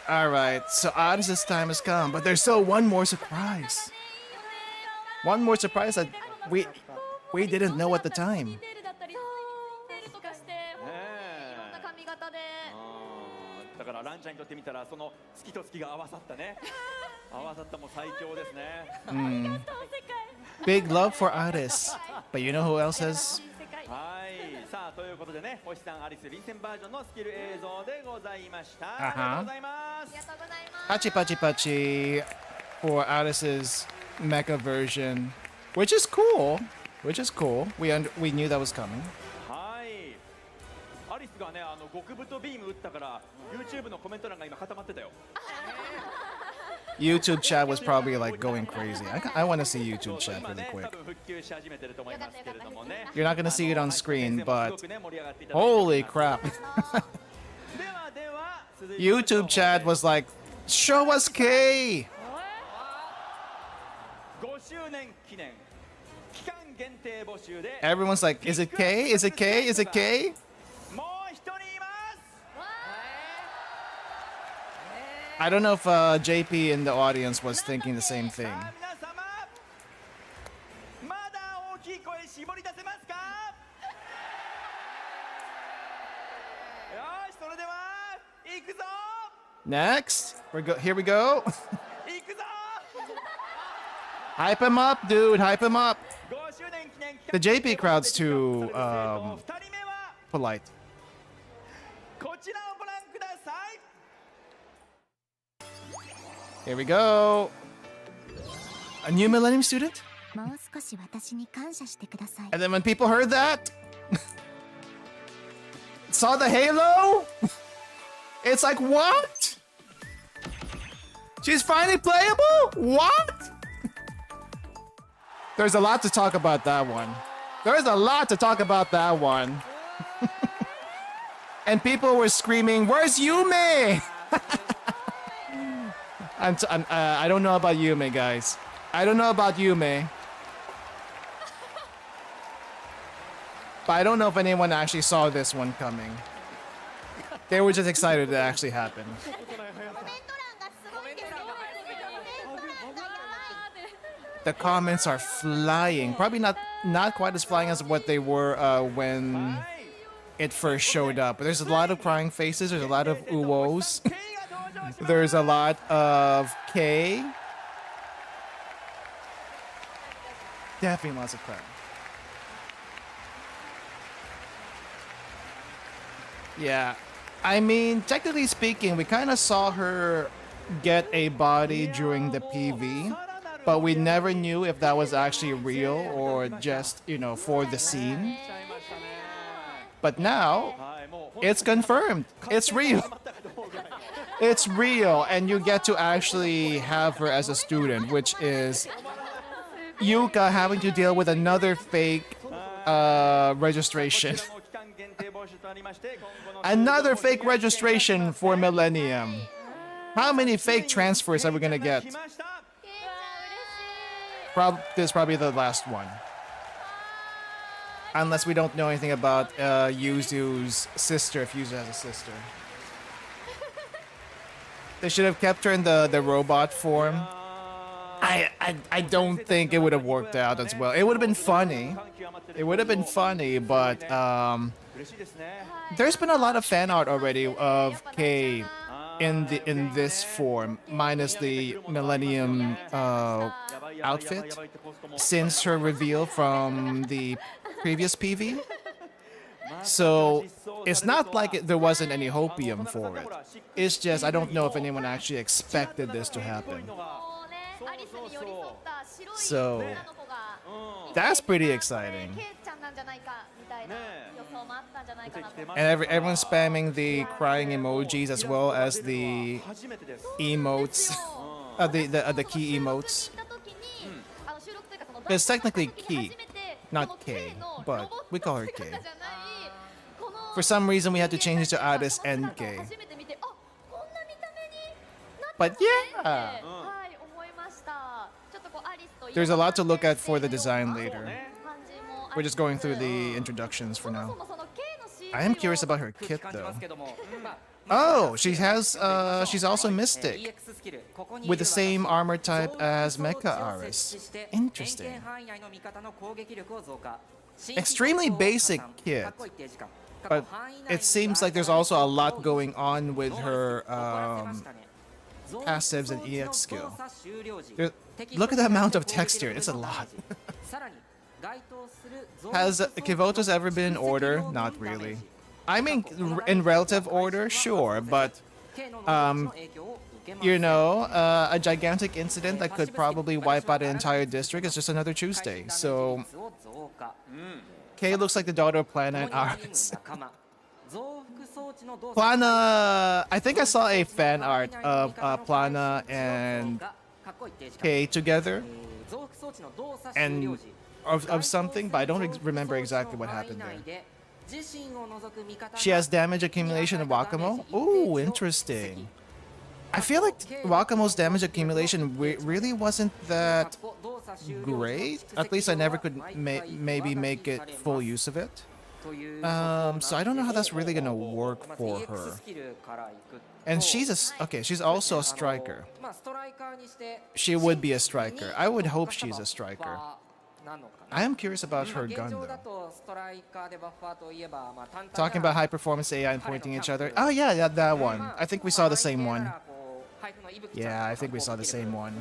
Alright, so Addis's time has come, but there's still one more surprise. One more surprise that we didn't know at the time. Big love for Addis, but you know who else has? Pachi Pachi Pachi for Addis's mecha version, which is cool. Which is cool. We knew that was coming. YouTube chat was probably like going crazy. I want to see YouTube chat really quick. You're not going to see it on screen, but holy crap. YouTube chat was like, show us K! Everyone's like, is it K? Is it K? Is it K? I don't know if JP in the audience was thinking the same thing. Next, here we go. Hype him up, dude. Hype him up. The JP crowd's too polite. Here we go. A new Millennium student? And then when people heard that, saw the halo, it's like, what? She's finally playable? What? There's a lot to talk about that one. There's a lot to talk about that one. And people were screaming, where's Yume? I don't know about Yume, guys. I don't know about Yume. But I don't know if anyone actually saw this one coming. They were just excited it actually happened. The comments are flying. Probably not not quite as flying as what they were when it first showed up. But there's a lot of crying faces. There's a lot of uwos. There's a lot of K. Definitely lots of crying. Yeah. I mean, technically speaking, we kind of saw her get a body during the PV, but we never knew if that was actually real or just, you know, for the scene. But now, it's confirmed. It's real. It's real, and you get to actually have her as a student, which is Yuka having to deal with another fake registration. Another fake registration for Millennium. How many fake transfers are we gonna get? This is probably the last one. Unless we don't know anything about Yuzu's sister, if Yuzu has a sister. They should have kept her in the robot form. I don't think it would have worked out as well. It would have been funny. It would have been funny, but there's been a lot of fan art already of Kay in this form, minus the Millennium outfit, since her reveal from the previous PV. So it's not like there wasn't any hopium for it. It's just I don't know if anyone actually expected this to happen. So that's pretty exciting. And everyone's spamming the crying emojis as well as the emotes, the key emotes. It's technically Key, not K, but we call her K. For some reason, we had to change it to Addis and K. But yeah! There's a lot to look at for the design later. We're just going through the introductions for now. I am curious about her kit though. Oh, she's also Mystic, with the same armor type as Mecha Aris. Interesting. Extremely basic kit, but it seems like there's also a lot going on with her passives and EX skill. Look at the amount of texture, it's a lot. Has Kivoto's ever been in order? Not really. I mean, in relative order, sure, but you know, a gigantic incident that could probably wipe out an entire district is just another Tuesday. So, Kay looks like the daughter of Plana and Aris. Plana, I think I saw a fan art of Plana and Kay together, and of something, but I don't remember exactly what happened there. She has damage accumulation in Wakamo. Ooh, interesting. I feel like Wakamo's damage accumulation really wasn't that great. At least I never could maybe make it full use of it. So I don't know how that's really gonna work for her. And she's also a striker. She would be a striker. I would hope she's a striker. I am curious about her gun though. Talking about high performance AI and pointing each other. Oh yeah, that one. I think we saw the same one. Yeah, I think we saw the same one.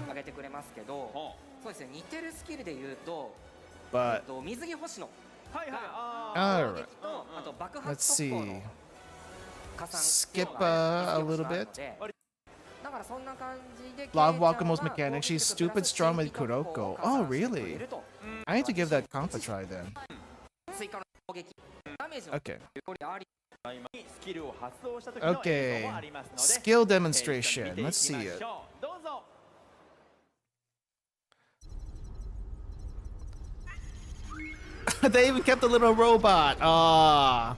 But alright. Let's see. Skip a little bit. Love Wakamo's mechanic. She's stupid strong with Kuroko. Oh, really? I need to give that comp a try then. Okay. Okay. Skill demonstration. Let's see it. They even kept a little robot. Ah.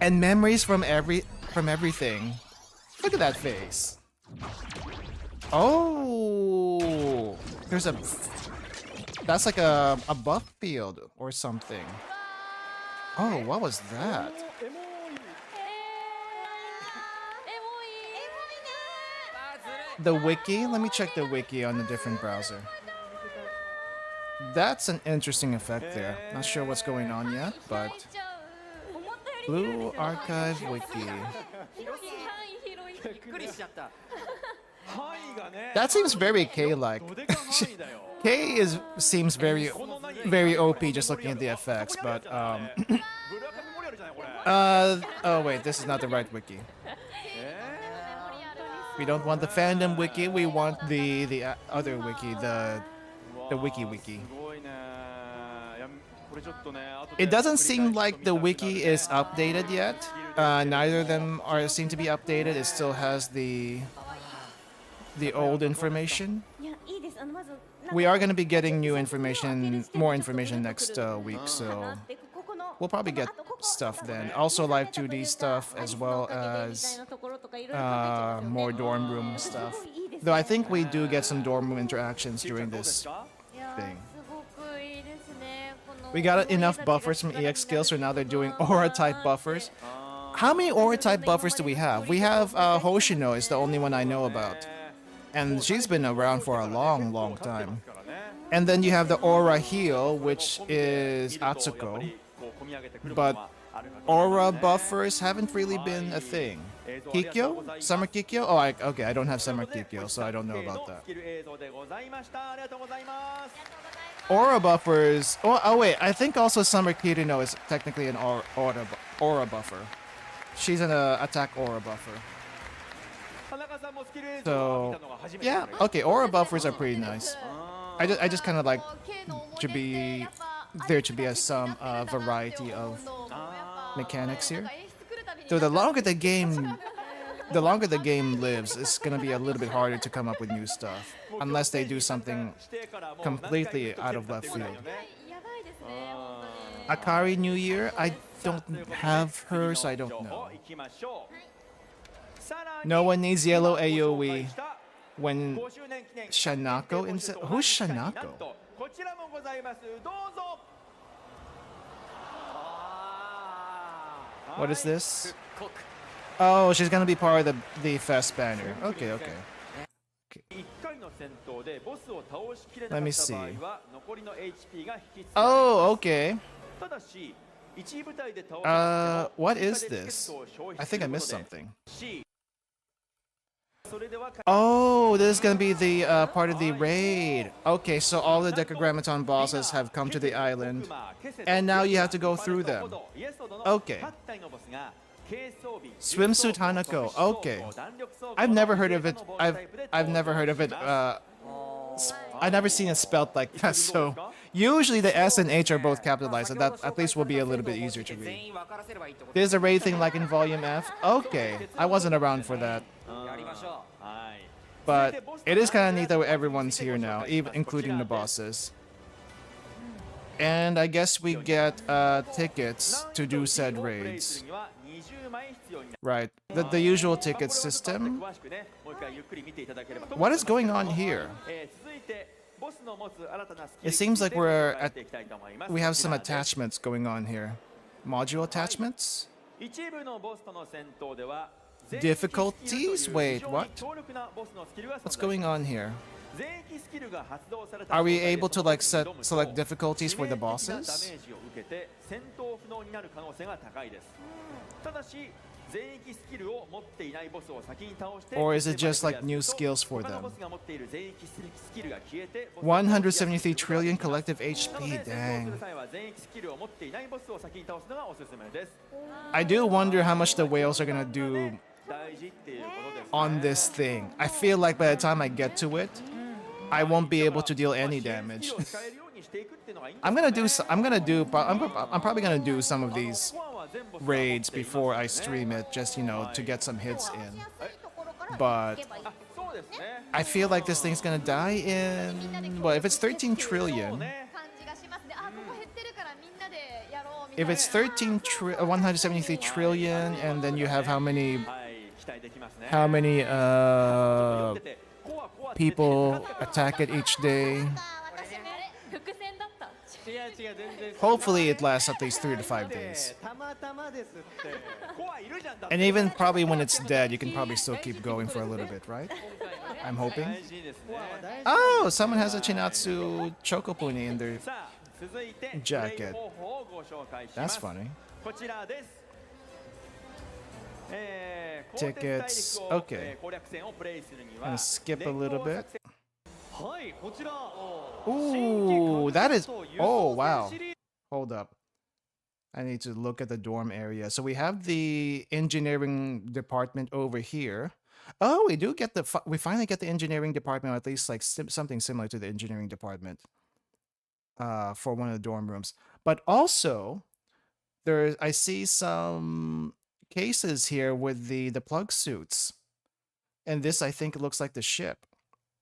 And memories from everything. Look at that face. Oh, that's like a buff field or something. Oh, what was that? The wiki? Let me check the wiki on a different browser. That's an interesting effect there. Not sure what's going on yet, but Blue Archive Wiki. That seems very K-like. K seems very OP just looking at the effects, but oh wait, this is not the right wiki. We don't want the fandom wiki. We want the other wiki, the wiki. It doesn't seem like the wiki is updated yet. Neither of them seem to be updated. It still has the old information. We are going to be getting new information, more information next week, so we'll probably get stuff then. Also live 2D stuff as well as more dorm room stuff. Though I think we do get some dorm room interactions during this thing. We got enough buffers from EX skills, so now they're doing aura type buffers. How many aura type buffers do we have? We have Hoshino is the only one I know about. And she's been around for a long time. And then you have the aura heal, which is Atsuko. But aura buffers haven't really been a thing. Kikyo? Summer Kikyo? Oh, okay, I don't have Summer Kikyo, so I don't know about that. Aura buffers... Oh wait, I think also Summer Kirino is technically an aura buffer. She's an attack aura buffer. So, yeah, okay, aura buffers are pretty nice. I just kind of like to be... there to be some variety of mechanics here. So the longer the game lives, it's gonna be a little bit harder to come up with new stuff, unless they do something completely out of left field. Akari New Year, I don't have her, so I don't know. No one needs yellow AoE when Shanako instead. Who's Shanako? What is this? Oh, she's gonna be part of the FES banner. Okay. Let me see. Oh, okay. What is this? I think I missed something. Oh, this is gonna be the part of the raid. Okay, so all the Decagrammaton bosses have come to the island, and now you have to go through them. Okay. Swimsuit Hanako. Okay. I've never heard of it. I've never heard of it. I've never seen it spelled like that. So usually the S and H are both capitalized, so that at least will be a little bit easier to read. There's a raid thing like in Volume F. Okay, I wasn't around for that. But it is kind of neat that everyone's here now, even including the bosses. And I guess we get tickets to do said raids. Right, the usual ticket system. What is going on here? It seems like we have some attachments going on here. Module attachments? Difficulties? Wait, what? What's going on here? Are we able to like select difficulties for the bosses? Or is it just like new skills for them? 173 trillion collective HP, dang. I do wonder how much the whales are gonna do on this thing. I feel like by the time I get to it, I won't be able to deal any damage. I'm probably gonna do some of these raids before I stream it, just to get some hits in. But I feel like this thing's gonna die in, well, if it's 13 trillion. If it's 173 trillion, and then you have how many people attack it each day? Hopefully it lasts at least 3 to 5 days. たまたまですって。コアいるじゃんだって And even probably when it's dead, you can probably still keep going for a little bit, right? I'm hoping. 大事ですね Oh, someone has a Chinatsu Chocopuni in their... さあ続いて Jacket. プレイ方法をご紹介しま That's す funny. こちらです Tickets. 鋼 Okay. 鉄大陸を攻略戦をプレイするに I'm は gonna skip a little bit. はいこちら。 Ooh, that is... Oh, wow. Hold up. I need to look at the dorm area. So we have the engineering department over here. Oh, we do get the... We finally get the engineering department, or at least like something similar to the engineering department for one of the dorm rooms. But also, I see some cases here with the plug suits. And this, I think, looks like the ship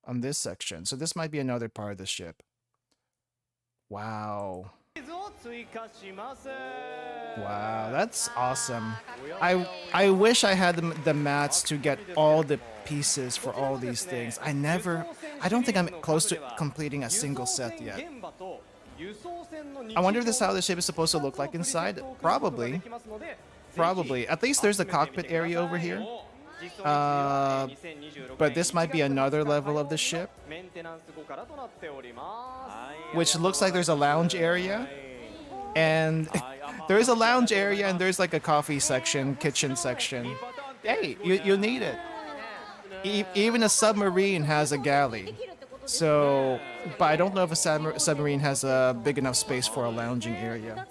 on this section. So this might be another part of the ship. Wow. を追加します。 Wow, that's awesome. I wish I had the mats to get all the pieces for all these things. I don't think I'm close to completing a single set yet. I wonder if this is how the ship is supposed to look like inside. Probably. Probably. At least there's the cockpit area over here. But this might be another level of the ship, which looks like there's a lounge area. And there is a lounge area and there's like a coffee section, kitchen section. Hey, you need it. Even a submarine has a galley. So, but I don't know if a submarine has a big enough space for a lounging area.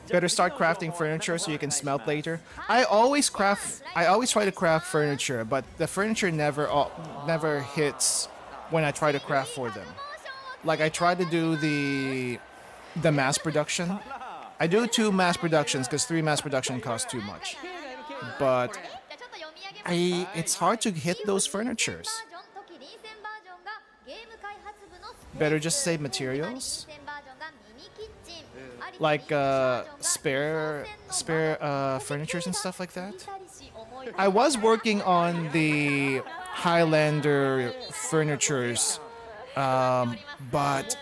Better start crafting furniture so you can smelt later. I always try to craft furniture, but the furniture never hits when I try to craft for them. Like I try to do the mass production. I do 2 mass productions because 3 mass production costs too much. But it's hard to hit those furnitures. Better just save materials. Like spare furnitures and stuff like that. I was working on the Highlander furnitures, but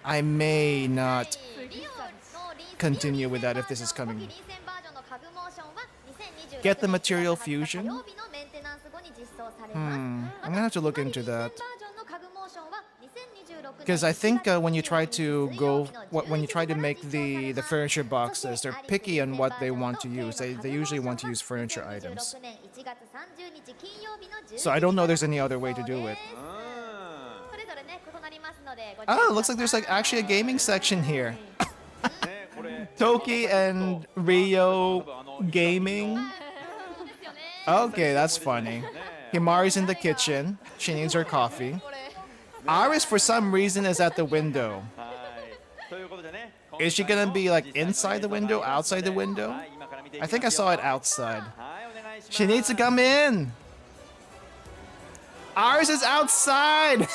I may not continue with that if this is coming. Get the material fusion? I'm gonna have to look into that. Because I think when you try to make the furniture boxes, they're picky on what they want to use. They usually want to use furniture items. So I don't know there's any other way to do it. Oh, it looks like there's like actually a gaming section here. Toki and Rio gaming. Okay, that's funny. Himari's in the kitchen. She needs her coffee. Aris, for some reason, is at the window. Is she gonna be like inside the window, outside the window? I think I saw it outside. She needs to come in. Aris is outside.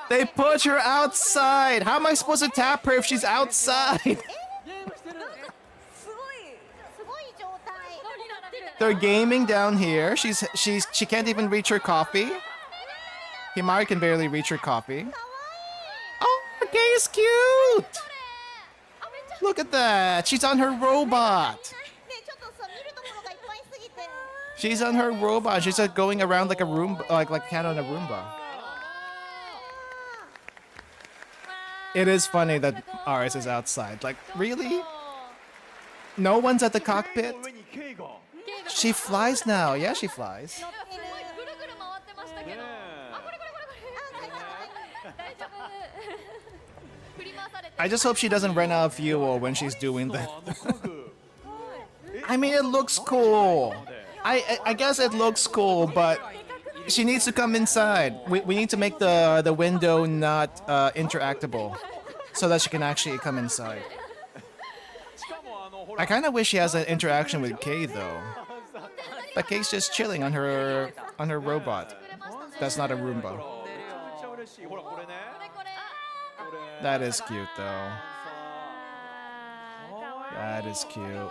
They put her outside. How am I supposed to tap her if she's outside? They're gaming down here. She can't even reach her coffee. Himari can barely reach her coffee. Oh, Gay is cute. Look at that. She's on her robot. She's on her robot. She's like going around like a Roomba, like a cat on a Roomba. It is funny that Aris is outside. Like, really? No one's at the cockpit? She flies now. Yeah, she flies. I just hope she doesn't run out of fuel when she's doing that. I mean, it looks cool. I guess it looks cool, but she needs to come inside. We need to make the window not interactable so that she can actually come inside. I kind of wish she has an interaction with Kay though. But Kay's just chilling on her robot. That's not a Roomba. That is cute though. That is cute.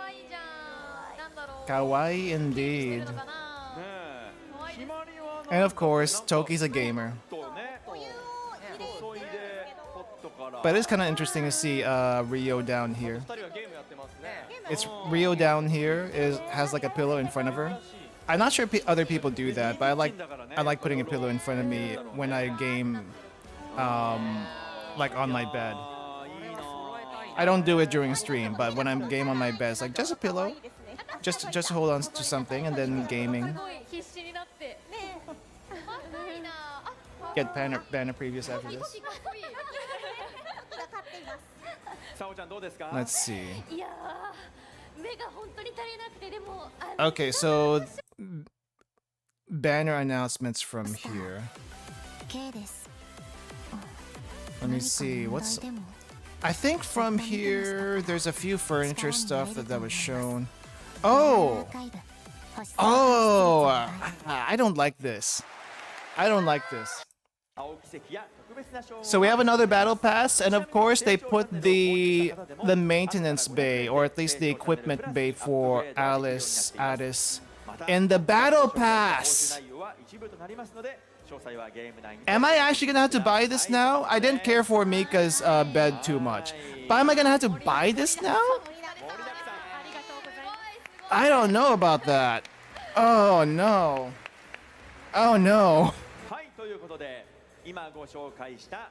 Kawaii indeed. And of course, Toki's a gamer. とねお湯を入れ注いでポットから But it's kind of interesting to see Rio down here. 二人はゲームやってますね It's Rio down here has like a pillow in front of her. I'm not sure other people do that, but I like putting a pillow in front of me when I game, like on my bed. あーいいな I don't do it during stream, but when I'm game on my bed, it's like just a pillow, just hold on to something and then gaming. すごい必死になってねかわいいなあ Get banner previews after this. かっこいいが勝っていますさおちゃんどうですか Let's see. いやー目が本当に足りなくてでもOkay, so banner announcements from here. K です Let me see. I think from here there's a few furniture stuff that was shown. Oh, I don't like this. I don't like this. 青奇跡や特別な称号 So we have another battle pass, and of course they put the maintenance bay, or at least the equipment bay for Alice, Addis, in the battle 報酬 pass. 内容は一部となりますので詳細はゲーム内に Am I actually gonna have to buy this now? I didn't care for Mika's bed too much, but am I gonna have to buy this now? 盛りだくさんありがとうございます I don't know about that. Oh no. Oh no. はいということで今ご紹介した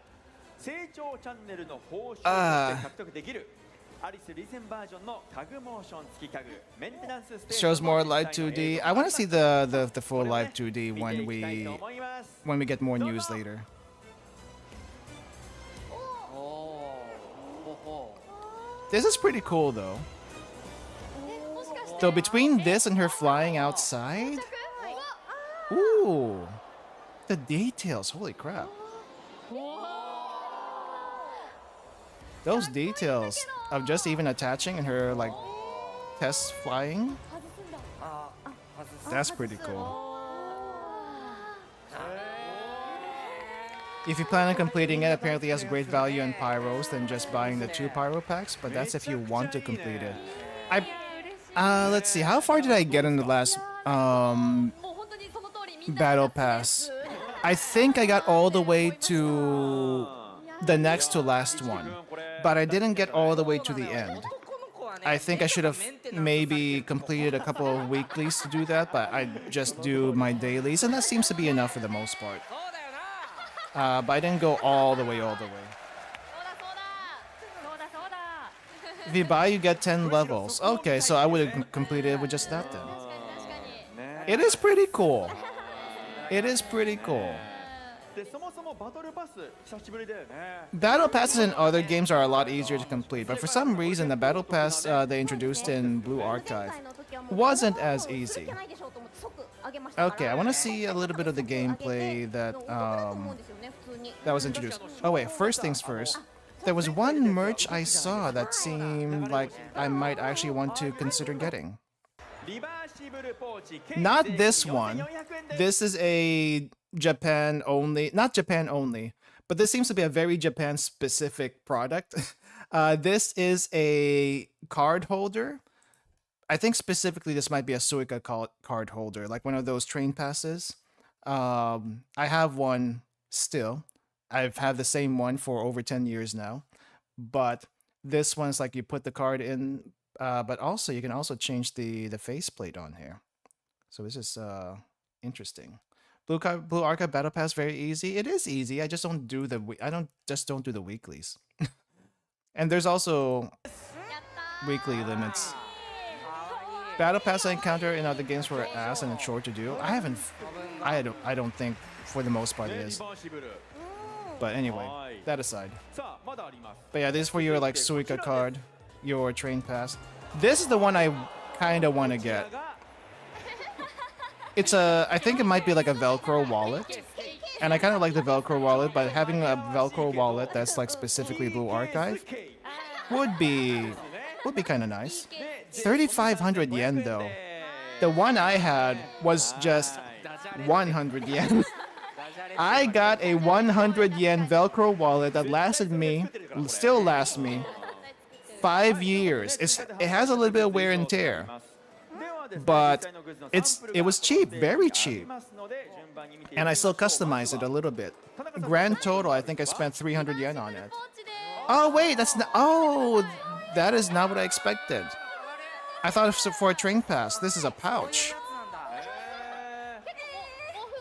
成長チャンネルの報酬として獲得できるアリスリセンバージョンのタグモーション付きタグメンテナンスステーション Shows more live 2D. I want to see the full live 2D 見 when ていきたい we と思います when we get more news later. おおほほ This is pretty cool though. もしかして So between this and her flying outside, ooh, the details. Holy crap. Those details of just even attaching and her like test flying. あ外す That's pretty cool. If you plan on completing it, apparently it has great value in pyros than just buying the 2 pyro packs, but that's if you want to complete it. Let's see, how far did I get in the last もう本当にその通りみんな battle pass? I think I got all the way to the next to last one, but I didn't get all the way to the end. I think I should have maybe completed a couple of weeklies to do that, but I just do my dailies, and that seems to be enough for the most part. But I didn't go all the way. そうだそうだ If you buy, you get 10 levels. Okay, so I would have completed it with just that then. 確かに ね It is pretty cool. It is pretty cool. でそもそもバトルパス久しぶりだよね Battle passes in other games are a lot easier to complete, but for some reason, the battle pass they introduced in Blue Archive wasn't as easy. Okay, I want to see a little bit of the gameplay that was introduced. Oh wait, first things first. There was one merch I saw that seemed like I might actually want to consider getting. リバーシブルポーチ Not this one. 4400円です This is a Japan only, not Japan only, but this seems to be a very Japan specific product. This is a card holder. I think specifically this might be a Suica card holder, like one of those train passes. I have one still. I've had the same one for over 10 years now. But this one's like you put the card in, but also you can also change the faceplate on here. So this is interesting. Blue Archive Battle Pass very easy. It is easy. I just don't do the don't do the weeklies. And there's also やったー weekly limits. Battle Pass I encounter in other games were ass and chore to do. I don't think for the most part it リ is. バーシブル But anyway, that aside. さあまだあります But yeah, this is for your like Suica card, your train pass. This is the one I kind of want to こちら get. が I think it might be like a Velcro wallet. And I kind of like the Velcro wallet, but having a Velcro wallet that's like specifically Blue Archive would be kind of nice. 3,500 yen though. The one I had was just 100 yen. I got a 100 yen Velcro wallet that still lasts me 5 years. It has a little bit of wear and tear, but it was cheap, very cheap. And I still customize it a little bit. Grand total, I think I spent 300 yen on it. Oh wait, that's not. Oh, that is not what I expected. I thought it was for a train pass. This is a pouch. モフ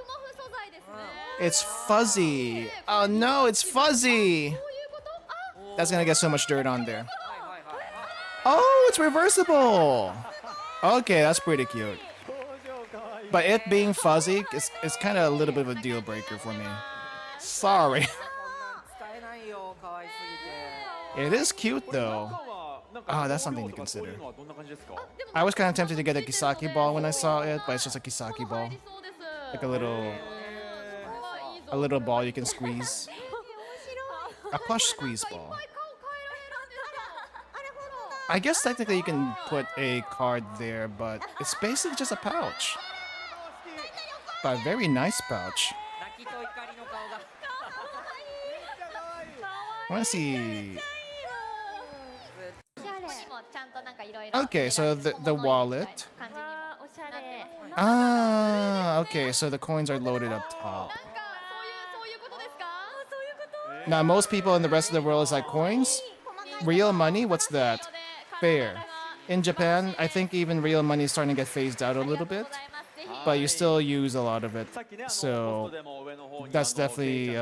モフ素材ですね。 It's fuzzy. Oh no, it's fuzzy. こういうこと？ That's gonna get so much dirt on there. Oh, it's reversible. Okay, that's pretty cute. But it being fuzzy is kind of a little bit of a deal breaker for me. Sorry. 使えないよ、可愛すぎて。 It is cute though. Ah, that's something to consider. I was kind of tempted to get a Kisaki ball when I saw it, but it's just a Kisaki ball. Like a little ball you can squeeze. A plush squeeze ball. I guess technically you can put a card there, but it's basically just a pouch. But a very nice pouch. 泣きと怒りの顔が。 I want to see. もちゃんとなんかいろいろ Okay, so the wallet. 感じにもおしゃれ。 Ah, okay, so the coins are loaded up top. なんかそういうことですか？そういうこと？ Now, most people in the rest of the world is like, coins? Real money? What's that? Fair. In Japan, I think even real money is starting to get phased out a little bit, but you still use a lot of it. So that's definitely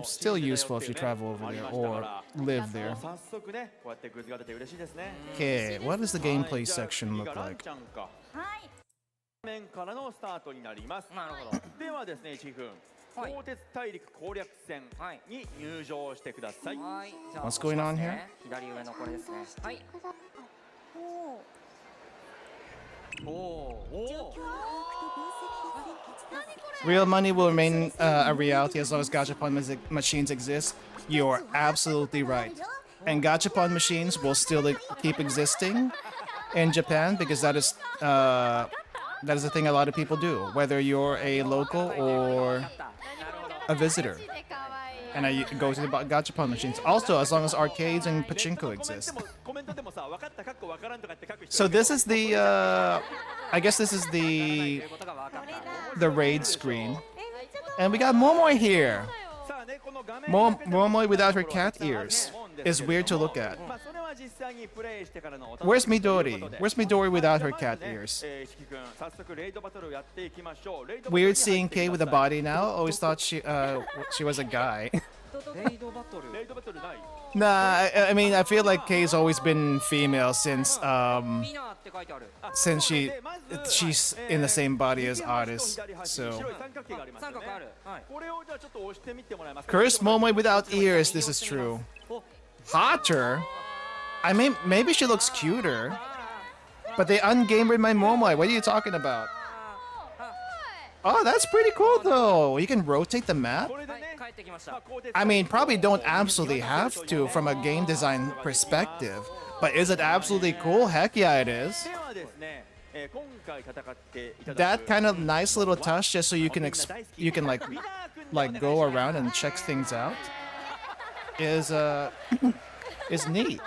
still useful if you travel over there or live there. Okay, what does the gameplay section look like? 面からのスタートになります。なるほど。ではですね、チーフン、はい鋼鉄大陸攻略戦に入場してください。はい。じゃあ What's going on 押します here? ね。左上のこれですね。はい。おお。 Real money will remain a reality as long as gachapon machines exist. You're absolutely right. And gachapon machines will still keep existing in Japan because that is a thing a lot of people do, whether you're a local or a visitor. And I go to the gachapon machines. Also, as long as arcades and pachinko exist. So this is the, I guess this is the raid screen. And we got Momoi here. Momoi without her cat ears is weird to look at. Where's Midori? Where's Midori without her cat ears? Weird seeing Kay with a body now. Always thought she was a guy. レイドバトル。 Nah, I mean I feel like Kay's always been female since ミナーって書いてある。 since she's in the same body as artists. So 三角ある。はい。 cursed Momoi without ears. This is true. Hotter? I mean, maybe she looks cuter. But they ungamered my Momoi. What are you talking about? Oh, that's pretty cool though. You can rotate the map. はい。帰ってきました。 I mean, probably don't absolutely have to from a game design perspective. But is it absolutely cool? Heck yeah, it is. That kind of nice little touch, just so you can like go around and check things out, is is neat.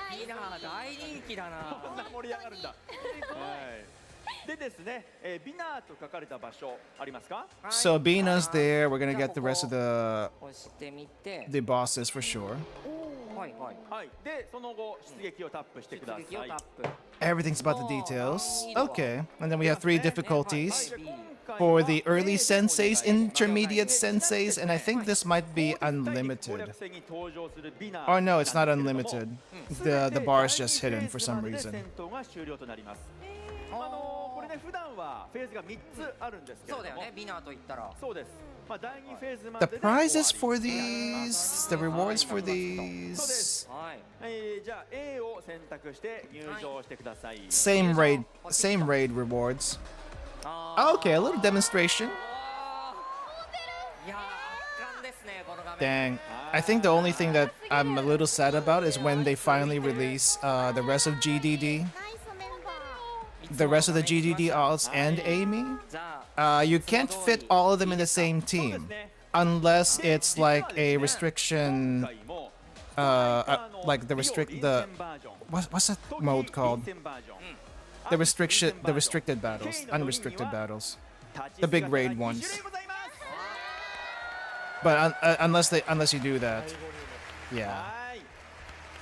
ミナー大人気だな。でですね、ビナーと書かれた場所ありますか？ So Bina's there. We're gonna get the rest of the 押してみて。 bosses for sure. はいはい。はい。で、その後出撃をタップしてください。出撃をタップ。 Everything's about the details. Okay, and then we have 3 difficulties for the early senseis, intermediate senseis, and I think this might be unlimited. Oh no, it's not unlimited. The bar is just hidden for some reason. これね、普段はフェーズが3つあるんですけれども、そうだよね。ビナーと言ったら。そうです。まあ第2フェーズま The でで prizes 終わ for these, the rewards for these, はい。りじゃあ A を選択して入場してください。 same raid rewards. あ Okay, a little demonstration. いやー、圧巻ですね、この画面。 Dang. I think the only thing that I'm a little sad about is when they finally release the rest of GDD, ナイスメンバー the rest of the GDD alts and Amy. じゃあ、 You can't fit all of them in the same team unless it's like a restriction, like the what's that mode called? The restricted battles, unrestricted battles. The big raid ones. But unless you do that, yeah.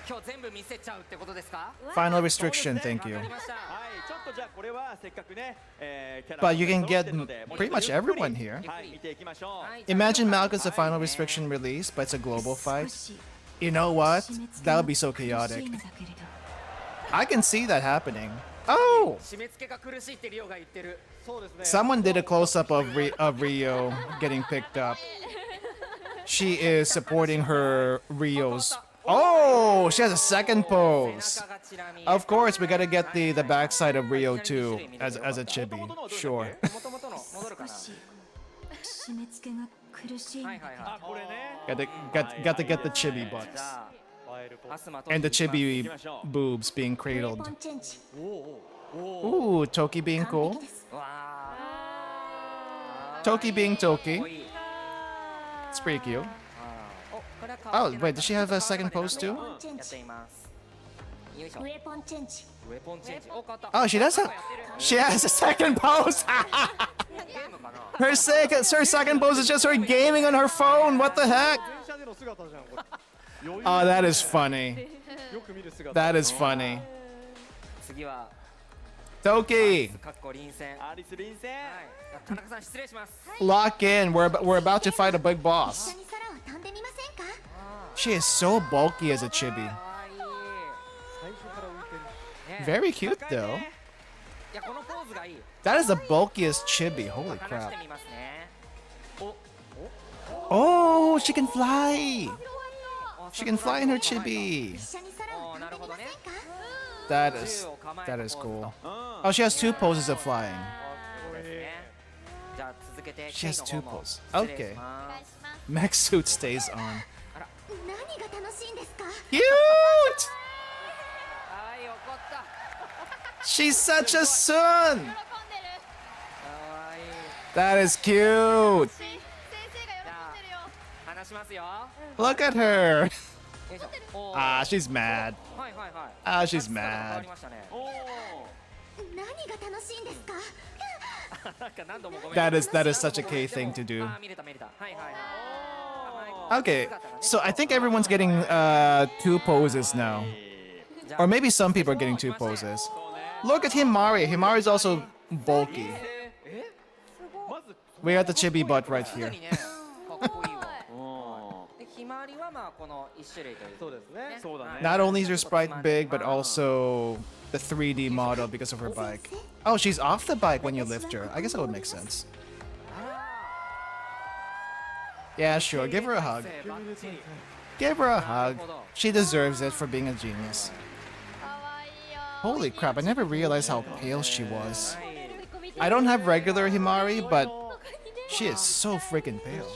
今日全部見せちゃうってことですか？ Final restriction, thank you. わかりました。 はいちょっとじゃあこれはせっかくねキャラ But you can 揃って get るので pretty much everyone here. はい見ていきましょう Imagine Malcolm's a final restriction release, but it's a global fight. You know what? That would be so chaotic. I can see that happening. Oh! 締め付けが苦しいってリオが言ってる。 Someone did a close-up of Rio getting picked up. She is supporting her Rio's. Oh, she has a second pose. Of course, we gotta get the backside of Rio too as a chibi. Sure. 元々の戻るかな。締め付けが苦しいんだけど。あこれね Got to get the chibi butts じゃあアスマと and the chibi boobs being ウェ cradled. ポンチェンジ Ooh, Toki being 完 cool. 璧です わあ。 Toki being かっ Toki. こいい。 It's pretty cute. おこれは変わ Oh, ってない wait, does she have a second pose ウェ too? ポンチェンやってジいます。よいしょ。ウェポンチェンジウェポンチェンジ。お変わった。 Oh, she does have. やってる She has a second pose. ゲームかな。 her second pose is just her gaming on her phone. What the heck? 電車での姿じゃんこれ。余裕 Oh, that is funny. よく見る姿。 That is funny. 次は Toki, かっこ臨戦。はアリス臨戦い。田中さん失礼します。 lock in. We're about to fight a big 一 boss. 緒に空を飛んでみませんか She is so bulky as a chibi. かわいい。最初から浮いてる。ね Very cute 高い though. ねいやこのポーズがいい。 That is the bulkiest chibi. Holy 話し crap. てみますね。お Oh, she can fly. She can fly in her chibi. 一緒に空を飛んでみませんか That is cool. Oh, she has two poses of flying. じゃあ続けて She has ケイ two の方も poses. 失礼し Okay. ます。 Mech suit stays on. 何が楽しいんですか Cute! はい怒った。 She's such a sun! かわいい。 That is cute! じゃあ話しますよ。 Look at her! よいしょ。おー Ah, she's mad. はいはいはい。 Ah, she's 姿が変わ mad. りましたね。おお何が楽しいんですかなんか何度もごめん。 That is such a K thing to do. あー見れた見れた。はいはいはい。 Okay, so I think everyone's getting two poses now. Or maybe some people are getting two poses. Look at Himari. Himari's also bulky. まず We got the chibi butt right す here. でにね、かっこいいわ。おで、ひまわりはまあこの一種類という。そうですね。そうだね Not only is her sprite big, but also the 3D model because of her bike. Oh, she's off the bike when you lift her. I guess that would make sense. Yeah, sure. Give her a hug. Give her a hug. She deserves it for being a genius. かわいいよ Holy crap, I never realized how pale she was. はい。 I don't have regular Himari, but she is so freaking pale. もう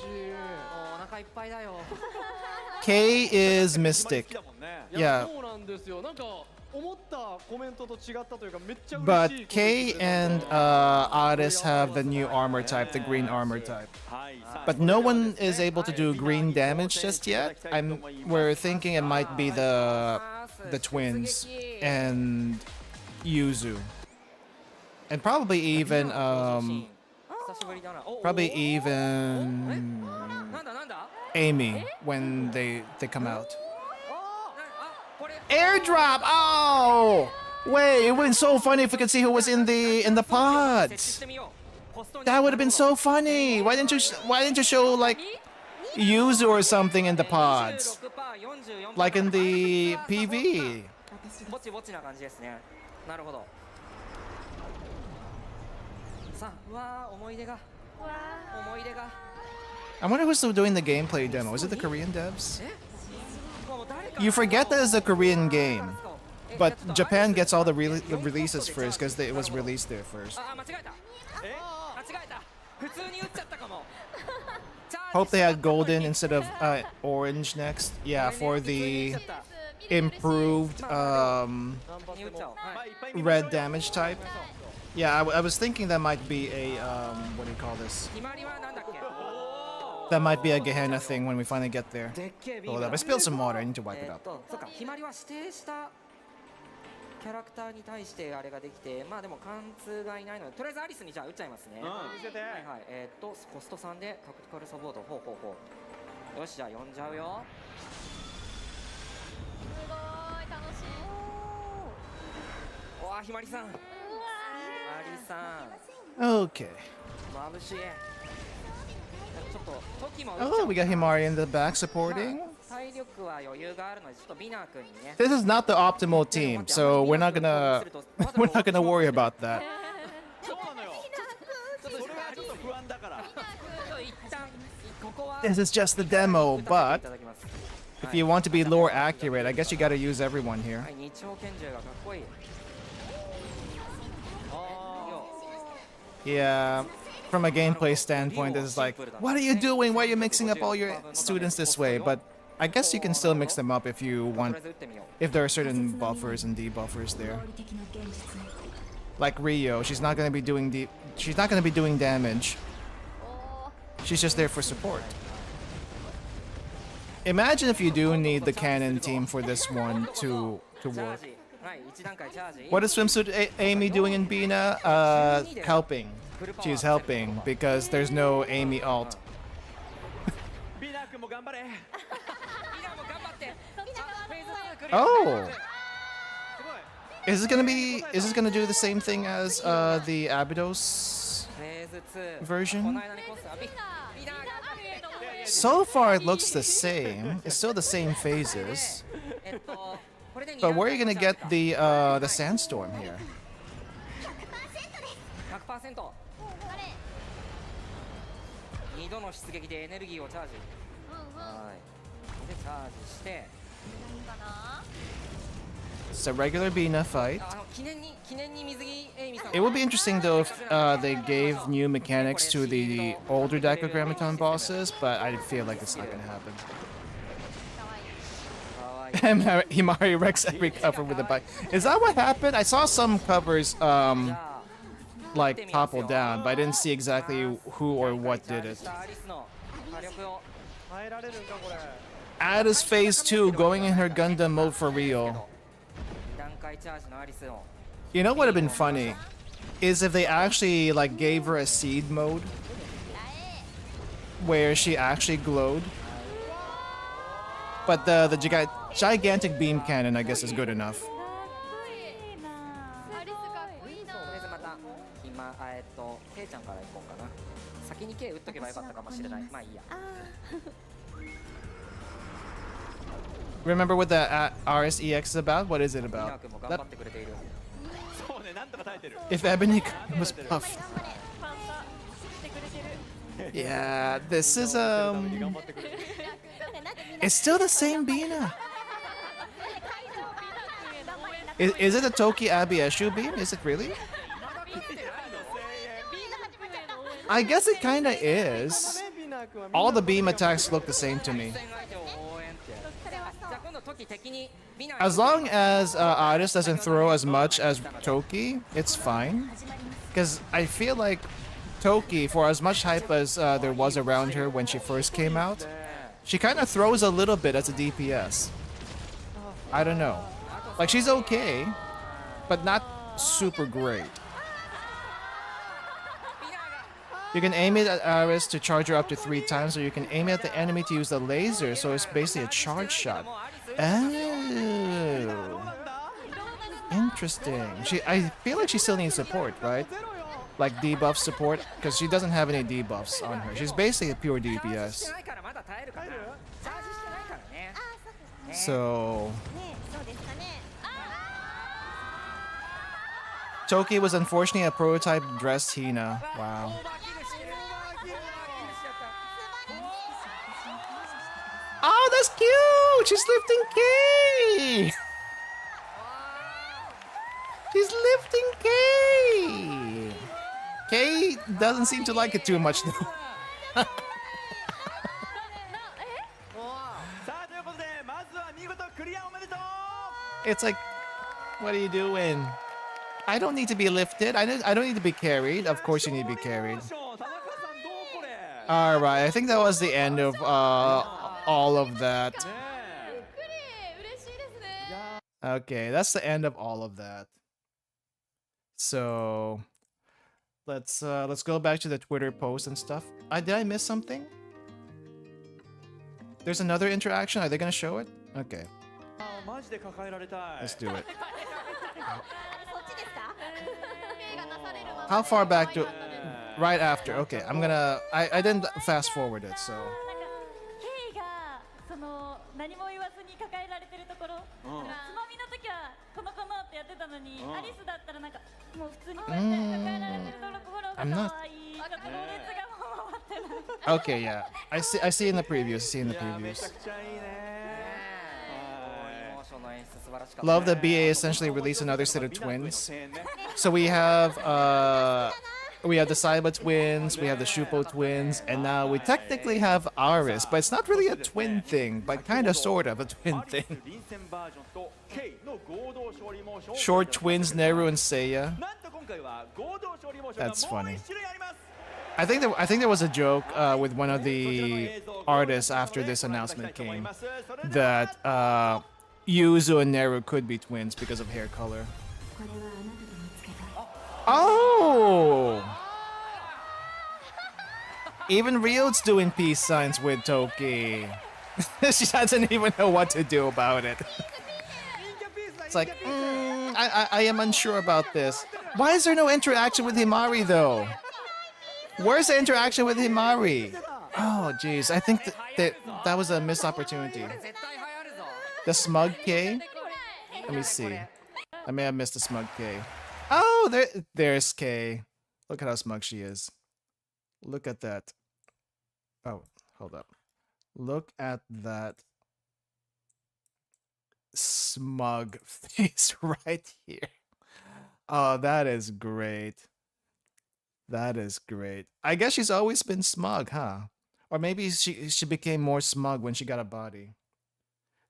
お腹いっぱいだよ。 K is 好 Mystic. きだもんねいや Yeah, そうなんですよ。なんか思ったコメントと違ったというかめっちゃ嬉しい but こと言って K くれた and Aris have the new armor type, the green armor type. はいさあ But no one is able to do green damage just yet. We're thinking it might be the twins and Yuzu. And probably even 久しぶりだな。お probably お even なんだなんだ。 Amy when they come out. あ、これ。 Airdrop! Oh! Wait, it would have been so funny if we could see who was in the 設置 pods. してみよう。ポストに That would have been so funny. Why didn't you show like Yuzu or something in the pods? 26% 44% Like in the PV. 私ですぼちぼちな感じですね。なるほど。さあ、うわー思い出が思い出が。 I wonder who's still doing the gameplay demo. Is it the Korean devs? もう誰か You forget that it's a Korean game, え but ちょっと Japan gets all the releases first because it was released there first. あ、間違えた。間違えた。普通に打っちゃったかも。 Hope they had golden instead of orange next. Yeah, for the improved ナンバに打っセもちゃおう。はい。いっぱい見ましょう red damage type. Yeah, I was thinking that might be a what do you call this? 決まりはなんだっけ。 That might be a Gehenna thing when we finally get there. でっけえビー Hold ム up, I spilled some water. I need to wipe it えーっ up. と、そうか、決まりは指定したキャラクターに対してあれができて、まあでも貫通がいないので、とりあえずアリスにじゃあ打っちゃいますね。見せて。はいはい、コスト3でタクティカルサポート、ほうほうほう。よし、じゃあ呼んじゃうよ。すごい楽しい。おわ、ひまりさん。ひまりさん。 Okay. 眩しい。ちょっと時も Oh, we got Himari in the back supporting. 体力は余裕があるので、ちょっとビナー君にね。 This is not the optimal team, so we're not gonna worry about that. そうなのよ。それがちょっと不安だから。一旦ここは This is just the demo, い but ただきます。 if you want to be lore accurate, I guess you gotta use everyone here. はい、二丁拳銃がかっこいい。 Yeah, from a gameplay standpoint, this is like, what are you doing? Why are you mixing up all your students this way? But I guess you can still mix them up if you と want, りあえず撃ってみよ if there are certain buffers and debuffers there. Like Rio, she's not gonna be doing damage. She's just there for support. Imagine if you do need the cannon team for this one to う。チャー work. ジ。はい、一段階チャージ。 What is Swimsuit Amy doing in Bina? Helping. She's helping because there's no Amy alt. ビナー君も頑張れ。ビナーも頑張って。あ、フェーズ2クリア。 Oh! すごい。 Is this gonna do the same thing as the Abydos フェーズ2 version? この間にコスト、ビナー頑張って。 So far it looks the same. It's still the same phases. これで But where are you gonna get the sandstorm here? 100%。2度の出撃でエネルギーをチャージ。はい。でチャージして。 It's a regular Bina fight. 記念に水着エイミさん。 It would be interesting though if they gave new mechanics to the older Decogrammaton bosses, but I feel like it's not gonna happen. かわいい。 Himari wrecks every cover with a bike. Is that what happened? I saw some covers じゃあ like topple down, but I didn't see exactly who or what did it. アリスの火力を。耐えられるんかこれ。 Ada's phase 2 going in her Gundam mode for real. 段階チャージのアリスを。 You know what would have been funny? Is if they actually like gave her a seed mode where she actually glowed. But the gigantic beam cannon, I guess, is good enough. アリスかっこいいな。とりあえずまた今ケイちゃんから行こうかな。先にケイ打っとけばよかったかもしれない。まあいいや。 Remember what the RSEX is about? What is it ビナー about? 君も頑張 That, ってくれている。そうね、なんとか耐えてる。 if Ebony was buffed. ファンサしてくれてる。 Yeah, this is 頑張ってくれる。 it's still the same Bina. Is it a Toki Abieshu beam? Is it really? I guess it kinda is. ね、ビナー君は All the beam attacks look the same to me. 戦相手を応援って。じゃあ今度時敵にビナー。 As long as Aris doesn't throw as much as Toki, it's fine. Because I feel like Toki, for as much hype as there was around her when she first came out, she kind of throws a little bit as a DPS. I don't know. Like, she's okay, but not super great. You can aim it at Aris to charge her up to 3 times, or you can aim it at the enemy to use the laser, so it's basically a charge shot. Oh. Interesting. I feel like she still needs support, right? Like debuff support, because she doesn't have any debuffs on her. She's basically a pure チャージして DPS. ないからまだ耐えるかな。チャージしてないからね。 So ねそうですかね Toki was unfortunately a prototype dressed Hina. Wow. オーバーキルしてる。オーバーキルしちゃった。 Oh, that's cute! She's lifting K! She's lifting K! K doesn't seem to like it too much though. さあということでまずは見事クリアおめでとう。 It's like, what are you doing? I don't need to be lifted. I don't need to be carried. Of course you need to be carried. 田中さんどうこれ。 Alright, I think that was the end of all of that. ねえ。嬉しいですね。Okay, that's the end of all of that. So let's go back to the Twitter post and stuff. Did I miss something? There's another interaction. Are they gonna show it? Okay, マジで抱えられたい let's do it. そっちですか刑がなされるまま How far back do? Right after. Okay, I didn't fast forward it, so. なんかケイがその何も言わずに抱えられてるところ、つまみの時はこの子のってやってたのに、アリスだったらなんかもう普通にこうやって抱えられてるところが可愛い。ちょっとろれつがもう回ってない。 Okay, yeah. I see in the previews.めちゃ previews. くちゃいいね Love that BA essentially released another set of twins. So we have the Saiba twins, we have the Shupo twins, and now we technically have Aris, but it's not really a twin thing, but kind of sort of a twin thing. Short twins Neru and Seiya. That's funny. I think there was a joke with one of the artists after this announcement came that Yuzu and Neru could be twins because of hair color. これはあなたが見つけた Oh! Even Ryu's doing peace signs with Toki. She doesn't even know what to do about it. It's like, I am unsure about this. Why is there no interaction with Himari though? Where's the interaction with Himari? Oh, jeez. I think that was a missed opportunity. The smug K? Let me see. I may have missed the smug K. Oh, there's K. Look at how smug she is. Look at that. Oh, hold up. Look at that smug face right here. Oh, that is great. That is great. I guess she's always been smug, huh? Or maybe she became more smug when she got a body.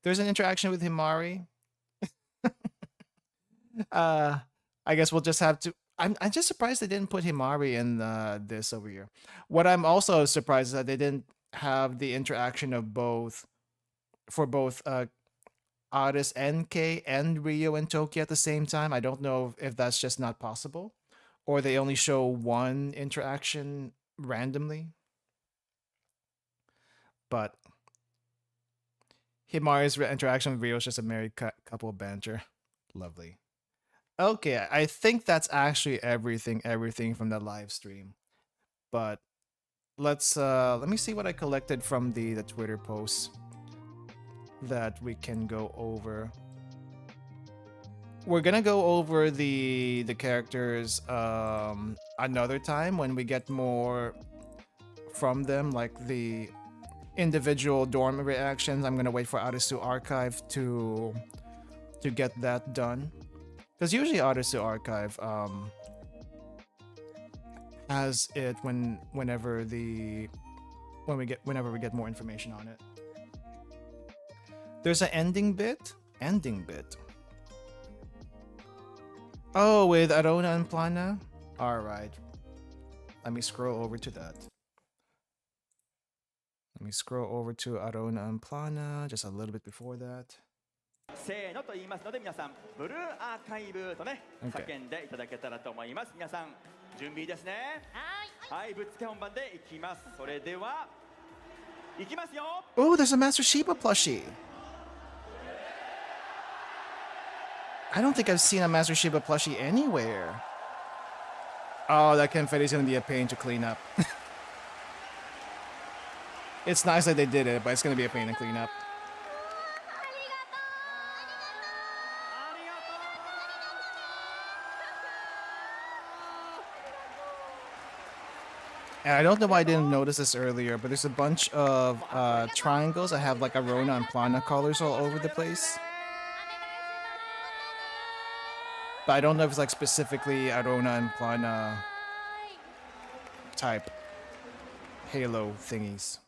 There's an interaction with Himari. I guess we'll just have to. I'm just surprised they didn't put Himari in this over here. What I'm also surprised is that they didn't have the interaction of both Aris and Kei and Ryo and Toki at the same time. I don't know if that's just not possible, or they only show one interaction randomly. But Himari's interaction with Ryo is just a married couple banter. Lovely. Okay, I think that's actually everything from the live stream. But let me see what I collected from the Twitter posts that we can go over. We're gonna go over the characters another time when we get more from them, like the individual dorm reactions. I'm gonna wait for Arisu Archive to get that done, because usually Arisu Archive has it whenever we get more information on it. There's an ending bit. Oh, with Arona and Plana? Alright. Let me scroll over to that. Let me scroll over to Arona and Plana, just a little bit before that. せーのと言いますので、皆さんブルーアーカイブとね、 Okay. 叫んでいただけたらと思います。皆さん準備ですね。はい、ぶっつけ本番でいきます。それではいきますよ。 Oh, there's a Master Shiba plushie. I don't think I've seen a Master Shiba plushie anywhere. Oh, that confetti's gonna be a pain to clean up. It's nice that they did it, but it's gonna be a pain to clean up. And I don't know why I didn't notice this earlier, but there's a bunch of triangles that have like Arona and Plana colors all over the place. But I don't know if it's like specifically Arona and Plana type halo thingies.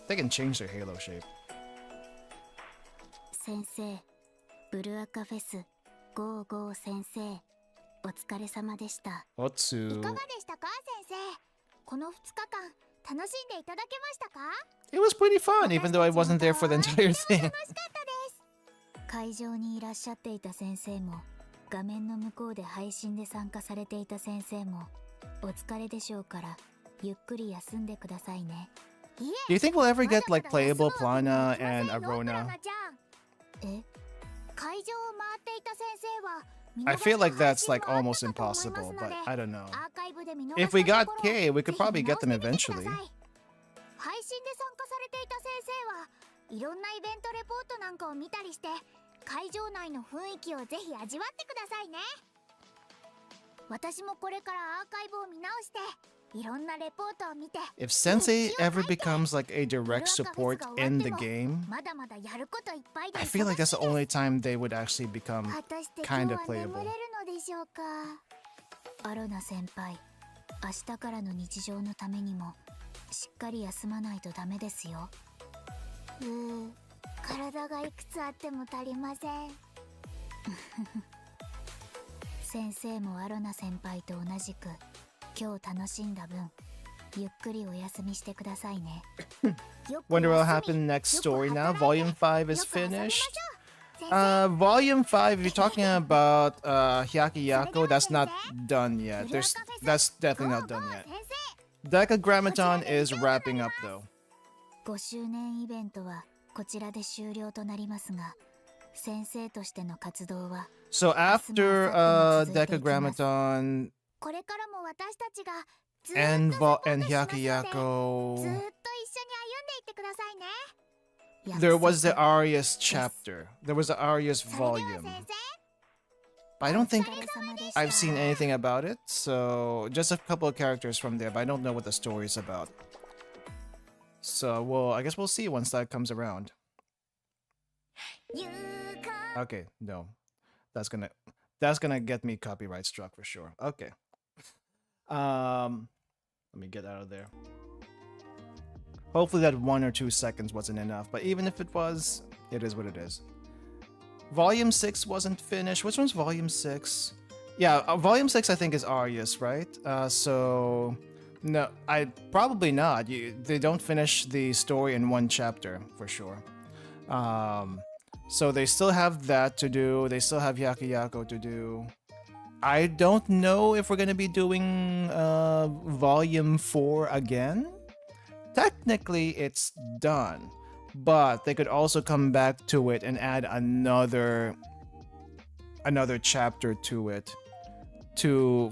They can change their halo shape. 先生、ブルアカフェス55先生、お疲れ様でした。い Otsu. かがでしたか先生。この2日間楽しんでいただけましたか？ It was pretty fun, even though I wasn't there for the entire thing. 楽しかったです。会場にいらっしゃっていた先生も、画面の向こうで配信で参加されていた先生も、お疲れでしょうから、ゆっくり休んでくださいね。Do you think we'll ever get like playable Plana and Arona? え、会場を回っていた先生は、 I feel like that's like almost impossible, but I don't know. If we got K, we could probably get them eventually. 配信で参加されていた先生はいろんなイベントレポートなんかを見たりして会場内の雰囲気をぜひ味わってくださいね。私もこれからアーカイブを見直していろんなレポートを見て If Sensei ever becomes like a direct support in the game, まだまだやることいっぱいで I feel like that's the only time they would actually become 果たして今日 kind は of 眠 playable. れるのでしょうか。アロナ先輩、明日からの日常のためにもしっかり休まないとダメですよ。体がいくつあっても足りません。先生もアロナ先輩と同じく今日楽しんだ分ゆっくりお休みしてくださいね。 Wonder what will happen next story now. Volume 5 is finished. Volume 5, if you're talking about Hyakiyako, that's not done yet. That's definitely not done yet. Decagrammaton is wrapping up though. 5周年イベントはこちらで終了となりますが、先生としての活動は So after Decagrammaton これからも私たちがずっ and とサポート and しますので、ずっと一緒に歩んで Hyakiyako, いってくださいね。 there was the Arius chapter. There was the Arius それでは volume. 先生、 But I don't think お疲れ様でした。 I've seen anything about it. So just a couple of characters from there, but I don't know what the story is about. So well, I guess we'll see once that comes around. Okay, no. That's gonna get me copyright struck for sure. Okay. Let me get out of there. Hopefully that 1 or 2 seconds wasn't enough, but even if it was, it is what it is. Volume 6 wasn't finished. Which one's Volume 6? Yeah, Volume 6 I think is Arius, right? So no, I probably not. They don't finish the story in one chapter for sure. So they still have that to do. They still have Yakiyako to do. I don't know if we're gonna be doing Volume 4 again. Technically, it's done, but they could also come back to it and add another chapter to it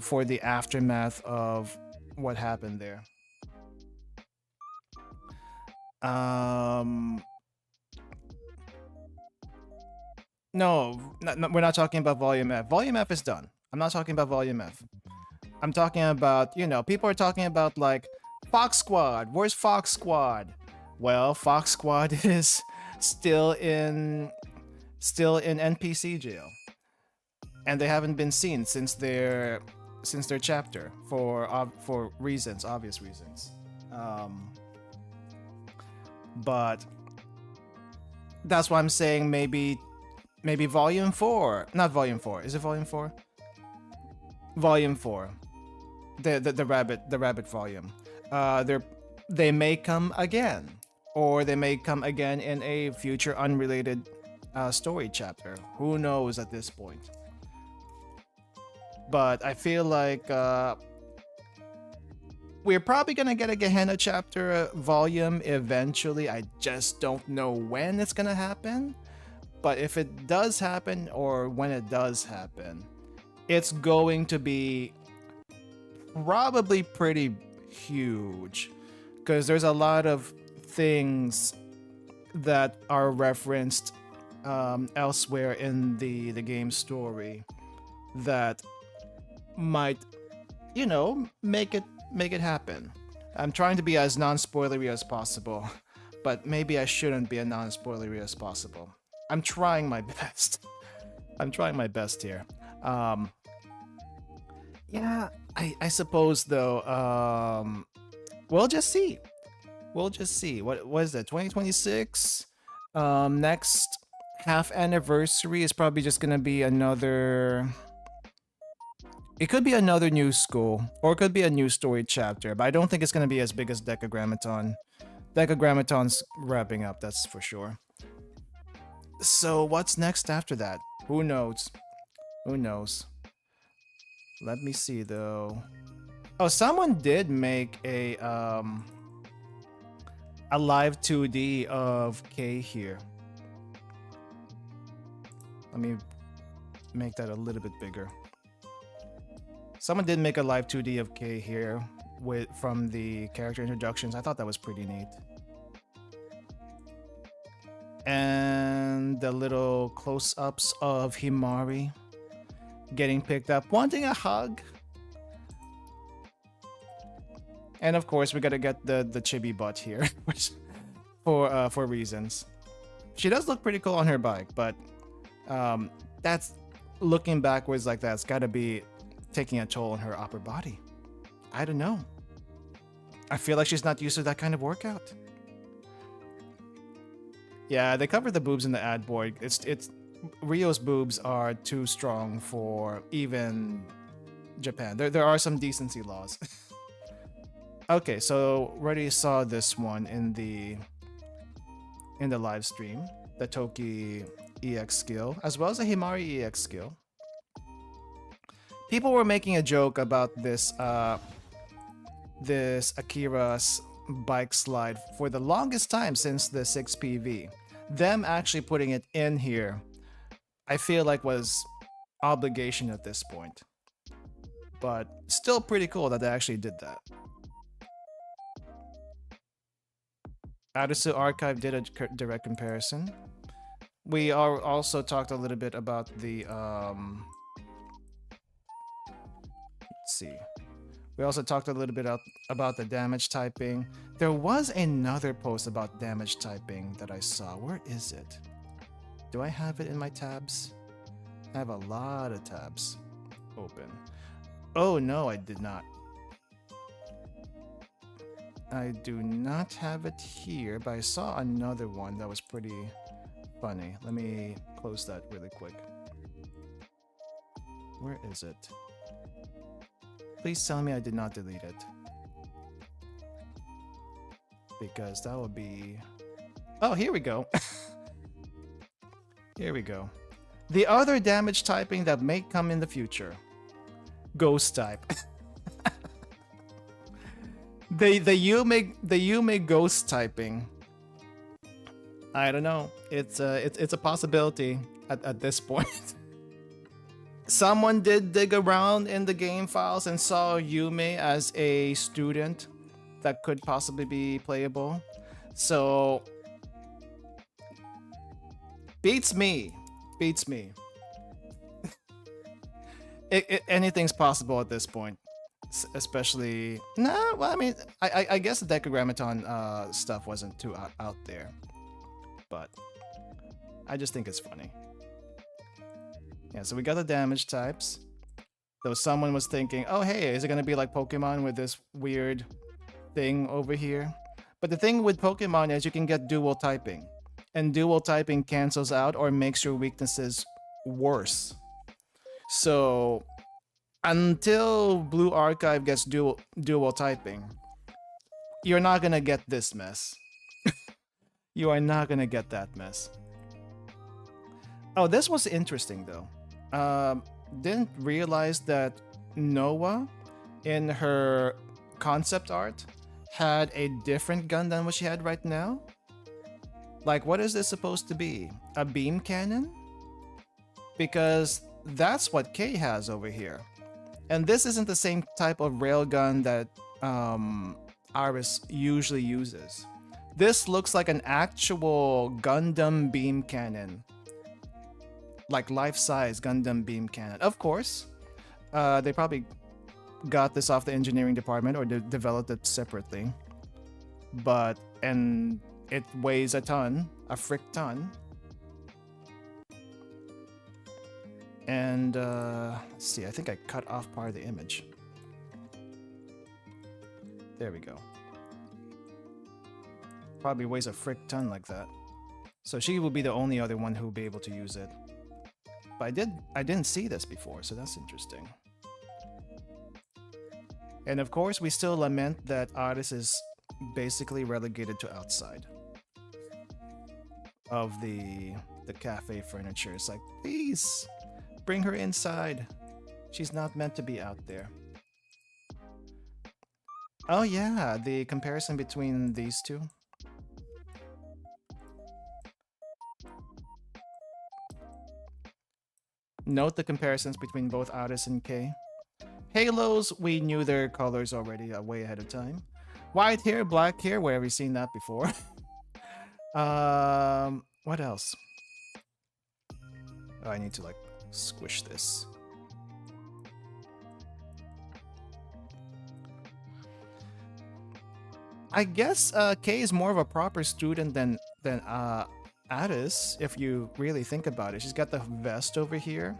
for the aftermath of what happened there. No, we're not talking about Volume F. Volume F is done. I'm not talking about Volume F. I'm talking about, people are talking about like Fox Squad. Where's Fox Squad? Well, Fox Squad is still in NPC jail, and they haven't been seen since their chapter for obvious reasons. But that's why I'm saying maybe Volume 4, not Volume 4. Is it Volume 4? Volume 4. The rabbit volume. They may come again, or they may come again in a future unrelated story chapter. Who knows at this point? But I feel like we're probably gonna get a Gehenna chapter volume eventually. I just don't know when it's gonna happen. But if it does happen, or when it does happen, it's going to be probably pretty huge, because there's a lot of things that are referenced elsewhere in the game story that might, make it happen. I'm trying to be as non-spoilery as possible, but maybe I shouldn't be as non-spoilery as possible. I'm trying my best. I'm trying my best here. Yeah, I suppose though. We'll just see. We'll just see. What is that? 2026. Next half anniversary is probably just gonna be another. It could be another new school, or it could be a new story chapter, but I don't think it's gonna be as big as Decagrammaton. Decagrammaton's wrapping up, that's for sure. So what's next after that? Who knows? Who knows? Let me see though. Oh, someone did make a live 2D of K here. Let me make that a little bit bigger. Someone did make a live 2D of K here from the character introductions. I thought that was pretty neat. And the little close-ups of Himari getting picked up, wanting a hug. And of course, we gotta get the chibi butt here, which for reasons. She does look pretty cool on her bike, but that's looking backwards like that's gotta be taking a toll on her upper body. I don't know. I feel like she's not used to that kind of workout. Yeah, they covered the boobs in the ad board. It's Rio's boobs are too strong for even Japan. There are some decency laws. Okay, so already saw this one in the live stream, the Toki EX skill, as well as the Himari EX skill. People were making a joke about this this Akira's bike slide for the longest time since the 6PV. Them actually putting it in here, I feel like was obligation at this point. But still pretty cool that they actually did that. Arisu Archive did a direct comparison. We also talked a little bit about the let's see. We also talked a little bit about the damage typing. There was another post about damage typing that I saw. Where is it? Do I have it in my tabs? I have a lot of tabs open. Oh no, I did not. I do not have it here, but I saw another one that was pretty funny. Let me close that really quick. Where is it? Please tell me I did not delete it. Because that would be... Oh, here we go. Here we go. The other damage typing that may come in the future. Ghost type. the Yume ghost typing. I don't know. It's a possibility at this point. Someone did dig around in the game files and saw Yume as a student that could possibly be playable. So beats me. Beats me. Anything's possible at this point. Especially... Nah, well, I mean, I guess the Decagrammaton stuff wasn't too out there. But I just think it's funny. Yeah, so we got the damage types. Though someone was thinking, oh hey, is it gonna be like Pokemon with this weird thing over here? But the thing with Pokemon is you can get dual typing. And dual typing cancels out or makes your weaknesses worse. So until Blue Archive gets dual typing, you're not gonna get this mess. You are not gonna get that mess. Oh, this was interesting though. Didn't realize that Noah in her concept art had a different gun than what she had right now. Like, what is this supposed to be? A beam cannon? Because that's what Kay has over here. And this isn't the same type of railgun that Iris usually uses. This looks like an actual Gundam beam cannon. Like life-size Gundam beam cannon. Of course, they probably got this off the engineering department or developed it separately. And it weighs a ton, a frick ton. And let's see, I think I cut off part of the image. There we go. Probably weighs a frick ton like that. So she will be the only other one who will be able to use it. But I didn't see this before, so that's interesting. And of course, we still lament that Aris is basically relegated to outside of the the cafe furniture. It's like, please bring her inside. She's not meant to be out there. Oh yeah, the comparison between these two. Note the comparisons between both Aris and Kay. Halos, we knew their colors already way ahead of time. White hair, black hair, where have we seen that before? What else? Oh, I need to like squish this. I guess Kay is more of a proper student than Addis, if you really think about it. She's got the vest over here.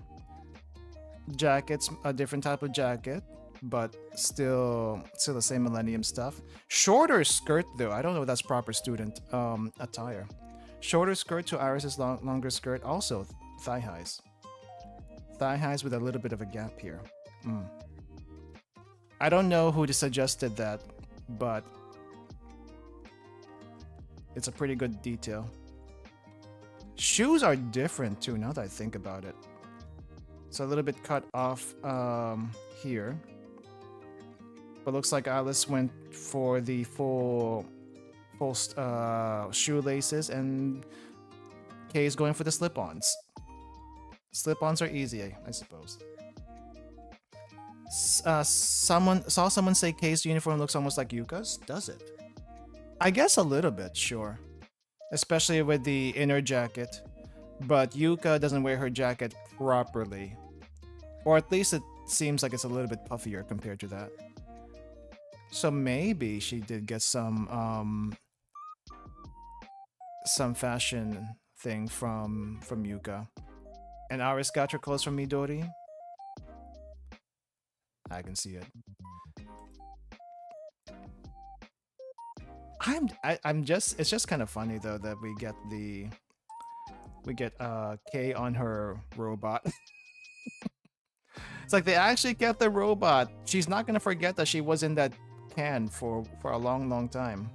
Jacket's a different type of jacket, but still the same Millennium stuff. Shorter skirt though. I don't know if that's proper student attire. Shorter skirt to Iris's longer skirt. Also thigh highs. Thigh highs with a little bit of a gap here. I don't know who suggested that, but it's a pretty good detail. Shoes are different too, now that I think about it. It's a little bit cut off here. But looks like Alice went for the full shoelaces, and Kay's going for the slip-ons. Slip-ons are easy, I suppose. Someone saw someone say Kay's uniform looks almost like Yuka's. Does it? I guess a little bit, sure. Especially with the inner jacket. But Yuka doesn't wear her jacket properly. Or at least it seems like it's a little bit puffier compared to that. So maybe she did get some fashion thing from Yuka. And Aris got her clothes from Midori. I can see it. It's just kind of funny though that we get Kay on her robot. It's like they actually kept the robot. She's not gonna forget that she was in that can for a long time.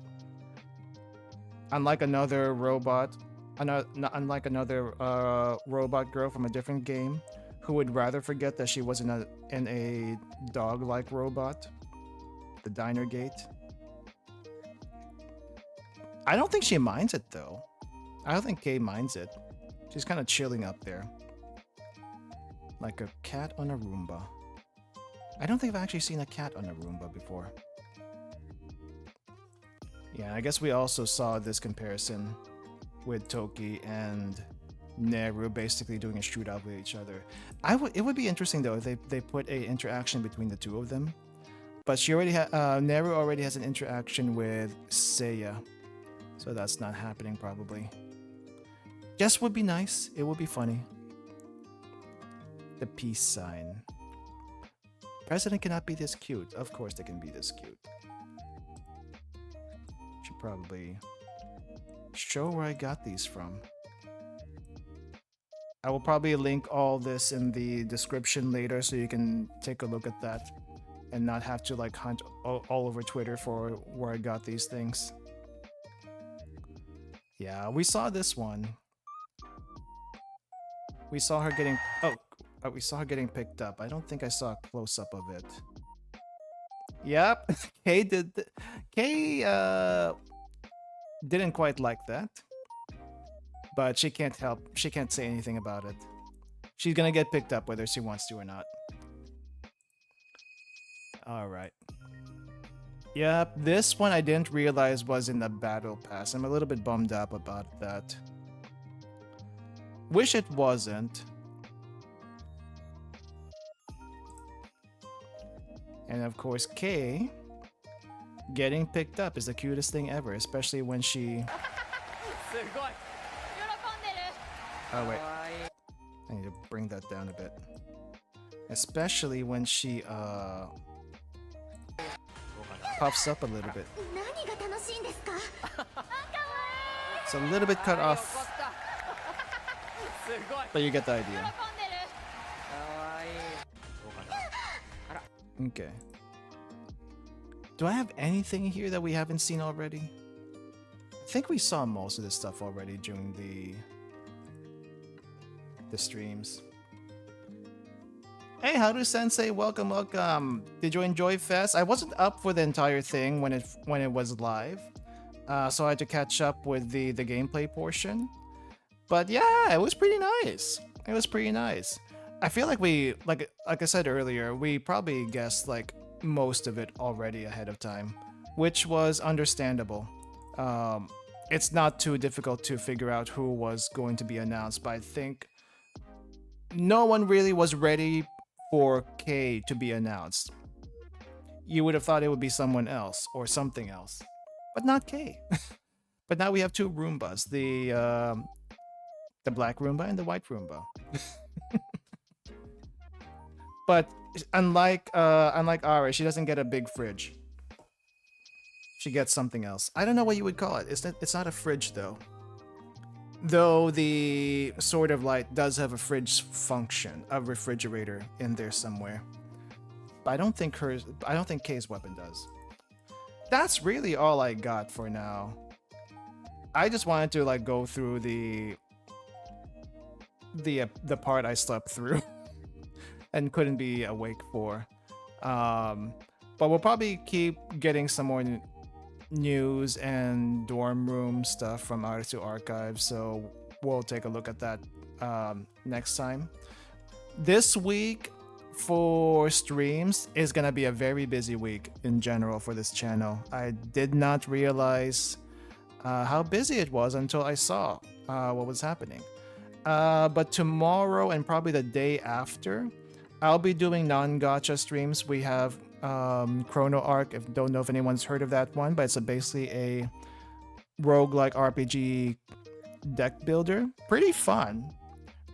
Unlike another robot, unlike another robot girl from a different game, who would rather forget that she was in a dog-like robot, the Diner Gate. I don't think she minds it though. I don't think Kay minds it. She's kind of chilling up there. Like a cat on a Roomba. I don't think I've actually seen a cat on a Roomba before. Yeah, I guess we also saw this comparison with Toki and Neru basically doing a shootout with each other. It would be interesting though if they put a interaction between the two of them. But she already Neru already has an interaction with Seiya. So that's not happening probably. Just would be nice. It would be funny. The peace sign. President cannot be this cute. Of course they can be this cute. Should probably show where I got these from. I will probably link all this in the description later so you can take a look at that and not have to like hunt all over Twitter for where I got these things. Yeah, we saw this one. We saw her getting we saw her getting picked up. I don't think I saw a close-up of it. Yep, Kay didn't quite like that. But she can't say anything about it. She's gonna get picked up whether she wants to or not. Alright. Yep, this one I didn't realize was in the battle pass. I'm a little bit bummed up about that. Wish it wasn't. And of course, Kay getting picked up is the cutest thing ever, especially when she... Oh wait, I need to bring that down a bit. Especially when she puffs up a little bit. It's a little bit cut off, but you get the idea. Okay. Do I have anything here that we haven't seen already? I think we saw most of this stuff already during the streams. Hey, Haru Sensei, welcome, welcome. Did you enjoy FES? I wasn't up for the entire thing when it was live, so I had to catch up with the gameplay portion. But yeah, it was pretty nice. It was pretty nice. I feel like we like I said earlier, we probably guessed like most of it already ahead of time, which was understandable. It's not too difficult to figure out who was going to be announced, but I think no one really was ready for K to be announced. You would have thought it would be someone else or something else, but not K. But now we have two Roombas, the black Roomba and the white Roomba. But unlike Ara, she doesn't get a big fridge. She gets something else. I don't know what you would call it. It's not a fridge though. Though the sort of light does have a fridge function, a refrigerator in there somewhere. But I don't think Kay's weapon does. That's really all I got for now. I just wanted to like go through the part I slept through and couldn't be awake for. But we'll probably keep getting some more news and dorm room stuff from Arisu Archive, so we'll take a look at that next time. This week for streams is gonna be a very busy week in general for this channel. I did not realize how busy it was until I saw what was happening. But tomorrow and probably the day after, I'll be doing non-gacha streams. We have Chrono Arc. Don't know if anyone's heard of that one, but it's basically a roguelike RPG deck builder. Pretty fun,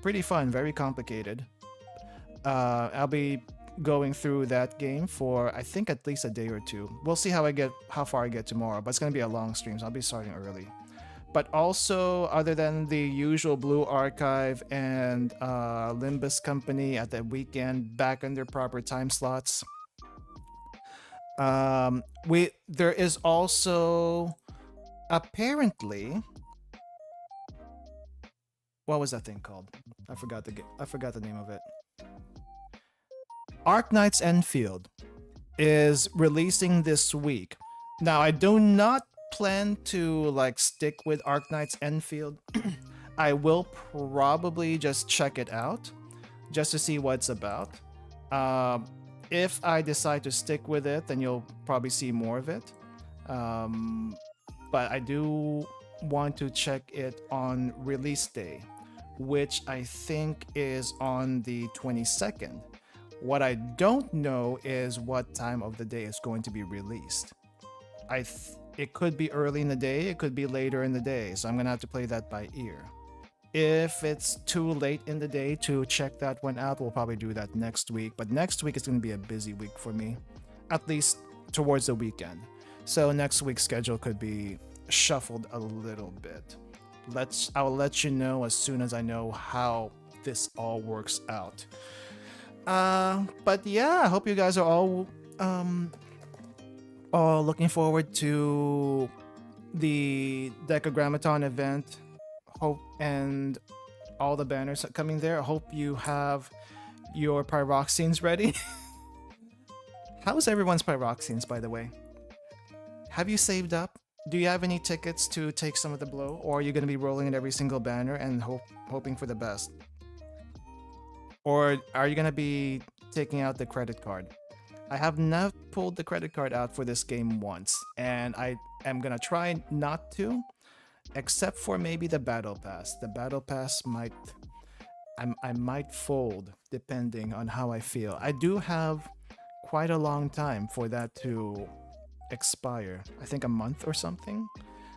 very complicated. I'll be going through that game for I think at least a day or two. We'll see how far I get tomorrow, but it's gonna be a long stream, so I'll be starting early. But also, other than the usual Blue Archive and Limbus Company at the weekend back in their proper time slots, there is also apparently, what was that thing called? I forgot the name of it. Arknights Enfield is releasing this week. Now, I do not plan to like stick with Arknights Enfield. I will probably just check it out just to see what it's about. If I decide to stick with it, then you'll probably see more of it. But I do want to check it on release day, which I think is on the 22nd. What I don't know is what time of the day it's going to be released. It could be early in the day, it could be later in the day, so I'm gonna have to play that by ear. If it's too late in the day to check that one out, we'll probably do that next week. But next week is gonna be a busy week for me, at least towards the weekend. So next week's schedule could be shuffled a little bit. I'll let you know as soon as I know how this all works out. But yeah, I hope you guys are all looking forward to the Decagrammaton event. And all the banners coming there. I hope you have your pyroxenes ready. How's everyone's pyroxenes, by the way? Have you saved up? Do you have any tickets to take some of the blow? Or are you going to be rolling in every single banner and hoping for the best? Or are you going to be taking out the credit card? I have not pulled the credit card out for this game once, and I am going to try not to, except for maybe the battle pass. The battle pass I might fold depending on how I feel. I do have quite a long time for that to expire. I think a month or something.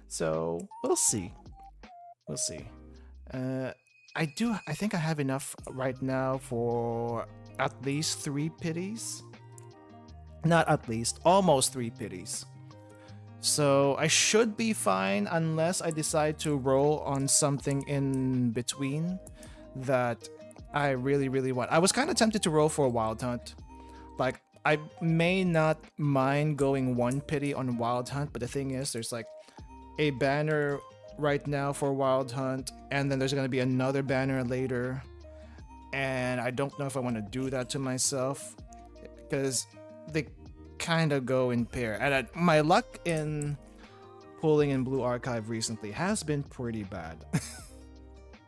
So we'll see. We'll see. I think I have enough right now for at least 3 pities. Not at least, almost 3 pities. So I should be fine unless I decide to roll on something in between that I really, really want. I was kind of tempted to roll for a Wild Hunt. Like, I may not mind going 1 pity on Wild Hunt, but the thing is, there's like a banner right now for Wild Hunt, and then there's going to be another banner later. and I don't know if I want to do that to myself because they kind of go in pair. And my luck in pulling in Blue Archive recently has been pretty bad.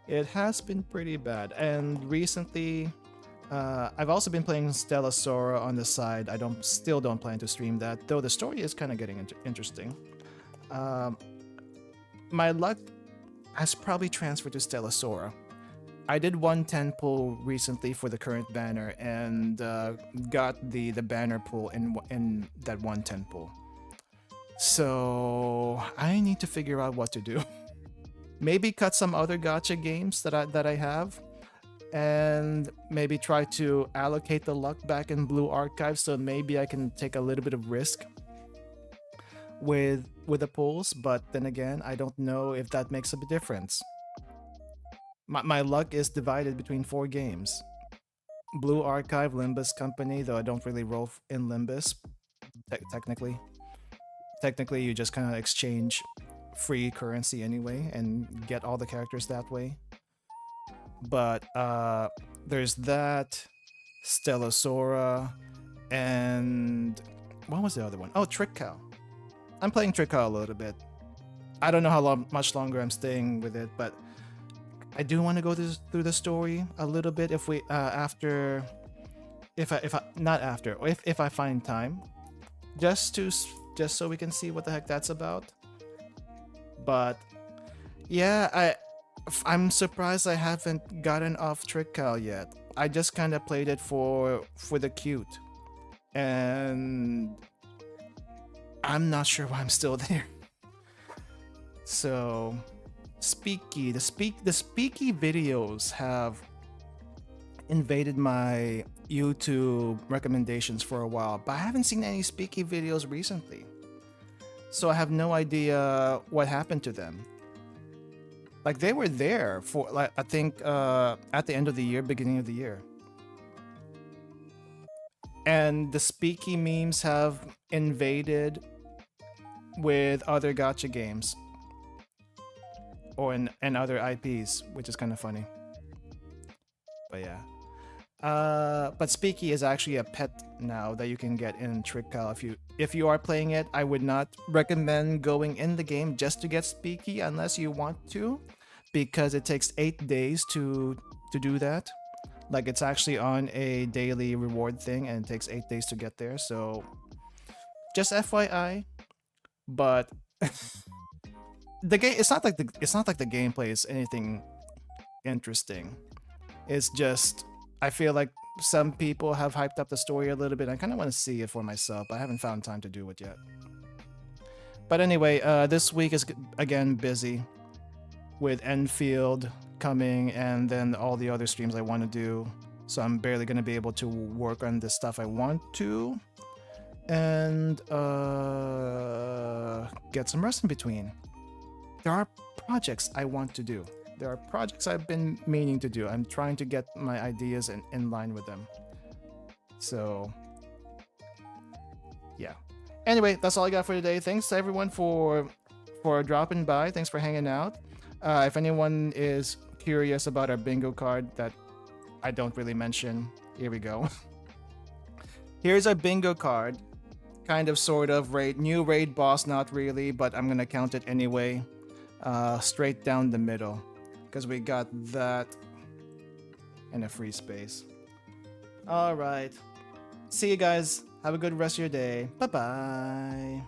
It has been pretty bad. And recently, I've also been playing Stella Sora on the side. I still don't plan to stream that, though the story is kind of getting interesting. My luck has probably transferred to Stella Sora. I did 110 pull recently for the current banner and got the banner pull in that 110 pull. So I need to figure out what to do. Maybe cut some other gacha games that I have, and maybe try to allocate the luck back in Blue Archive so maybe I can take a little bit of risk with the pulls. But then again, I don't know if that makes a difference. My luck is divided between 4 games. Blue Archive, Limbus Company, though I don't really roll in Limbus, technically. Technically, you just kind of exchange free currency anyway and get all the characters that way. But there's that, Stella Sora, and what was the other one? Oh, Trick Cow. I'm playing Trick Cow a little bit. I don't know how much longer I'm staying with it, but I do want to go through the story a little bit if we if I find time, just so we can see what the heck that's about. But yeah, I'm surprised I haven't gotten off Trick Cow yet. I just kind of played it for the cute, and I'm not sure why I'm still there. So Speaky, the Speaky videos have invaded my YouTube recommendations for a while, but I haven't seen any Speaky videos recently. So I have no idea what happened to them. Like, they were there for, like, I think at the end of the year, beginning of the year. And the Speaky memes have invaded with other gacha games. Or and other IPs, which is kind of funny. But yeah. But Speaky is actually a pet now that you can get in Trick Cow. If you are playing it, I would not recommend going in the game just to get Speaky unless you want to, because it takes 8 days to do that. Like, it's actually on a daily reward thing and it takes 8 days to get there. So just FYI. But the game, it's not like the gameplay is anything interesting. It's just, I feel like some people have hyped up the story a little bit. I kind of want to see it for myself. I haven't found time to do it yet. But anyway, this week is again busy with Enfield coming and then all the other streams I want to do. So I'm barely going to be able to work on the stuff I want to. And get some rest in between. There are projects I want to do. There are projects I've been meaning to do. I'm trying to get my ideas in line with them. So, yeah. Anyway, that's all I got for today. Thanks to everyone for dropping by. Thanks for hanging out. If anyone is curious about our bingo card that I don't really mention, here we go. Here's our bingo card. Kind of, sort of, new raid boss, not really, but I'm gonna count it anyway. Straight down the middle, because we got that and a free space. All right, see you guys. Have a good rest of your day. Bye bye.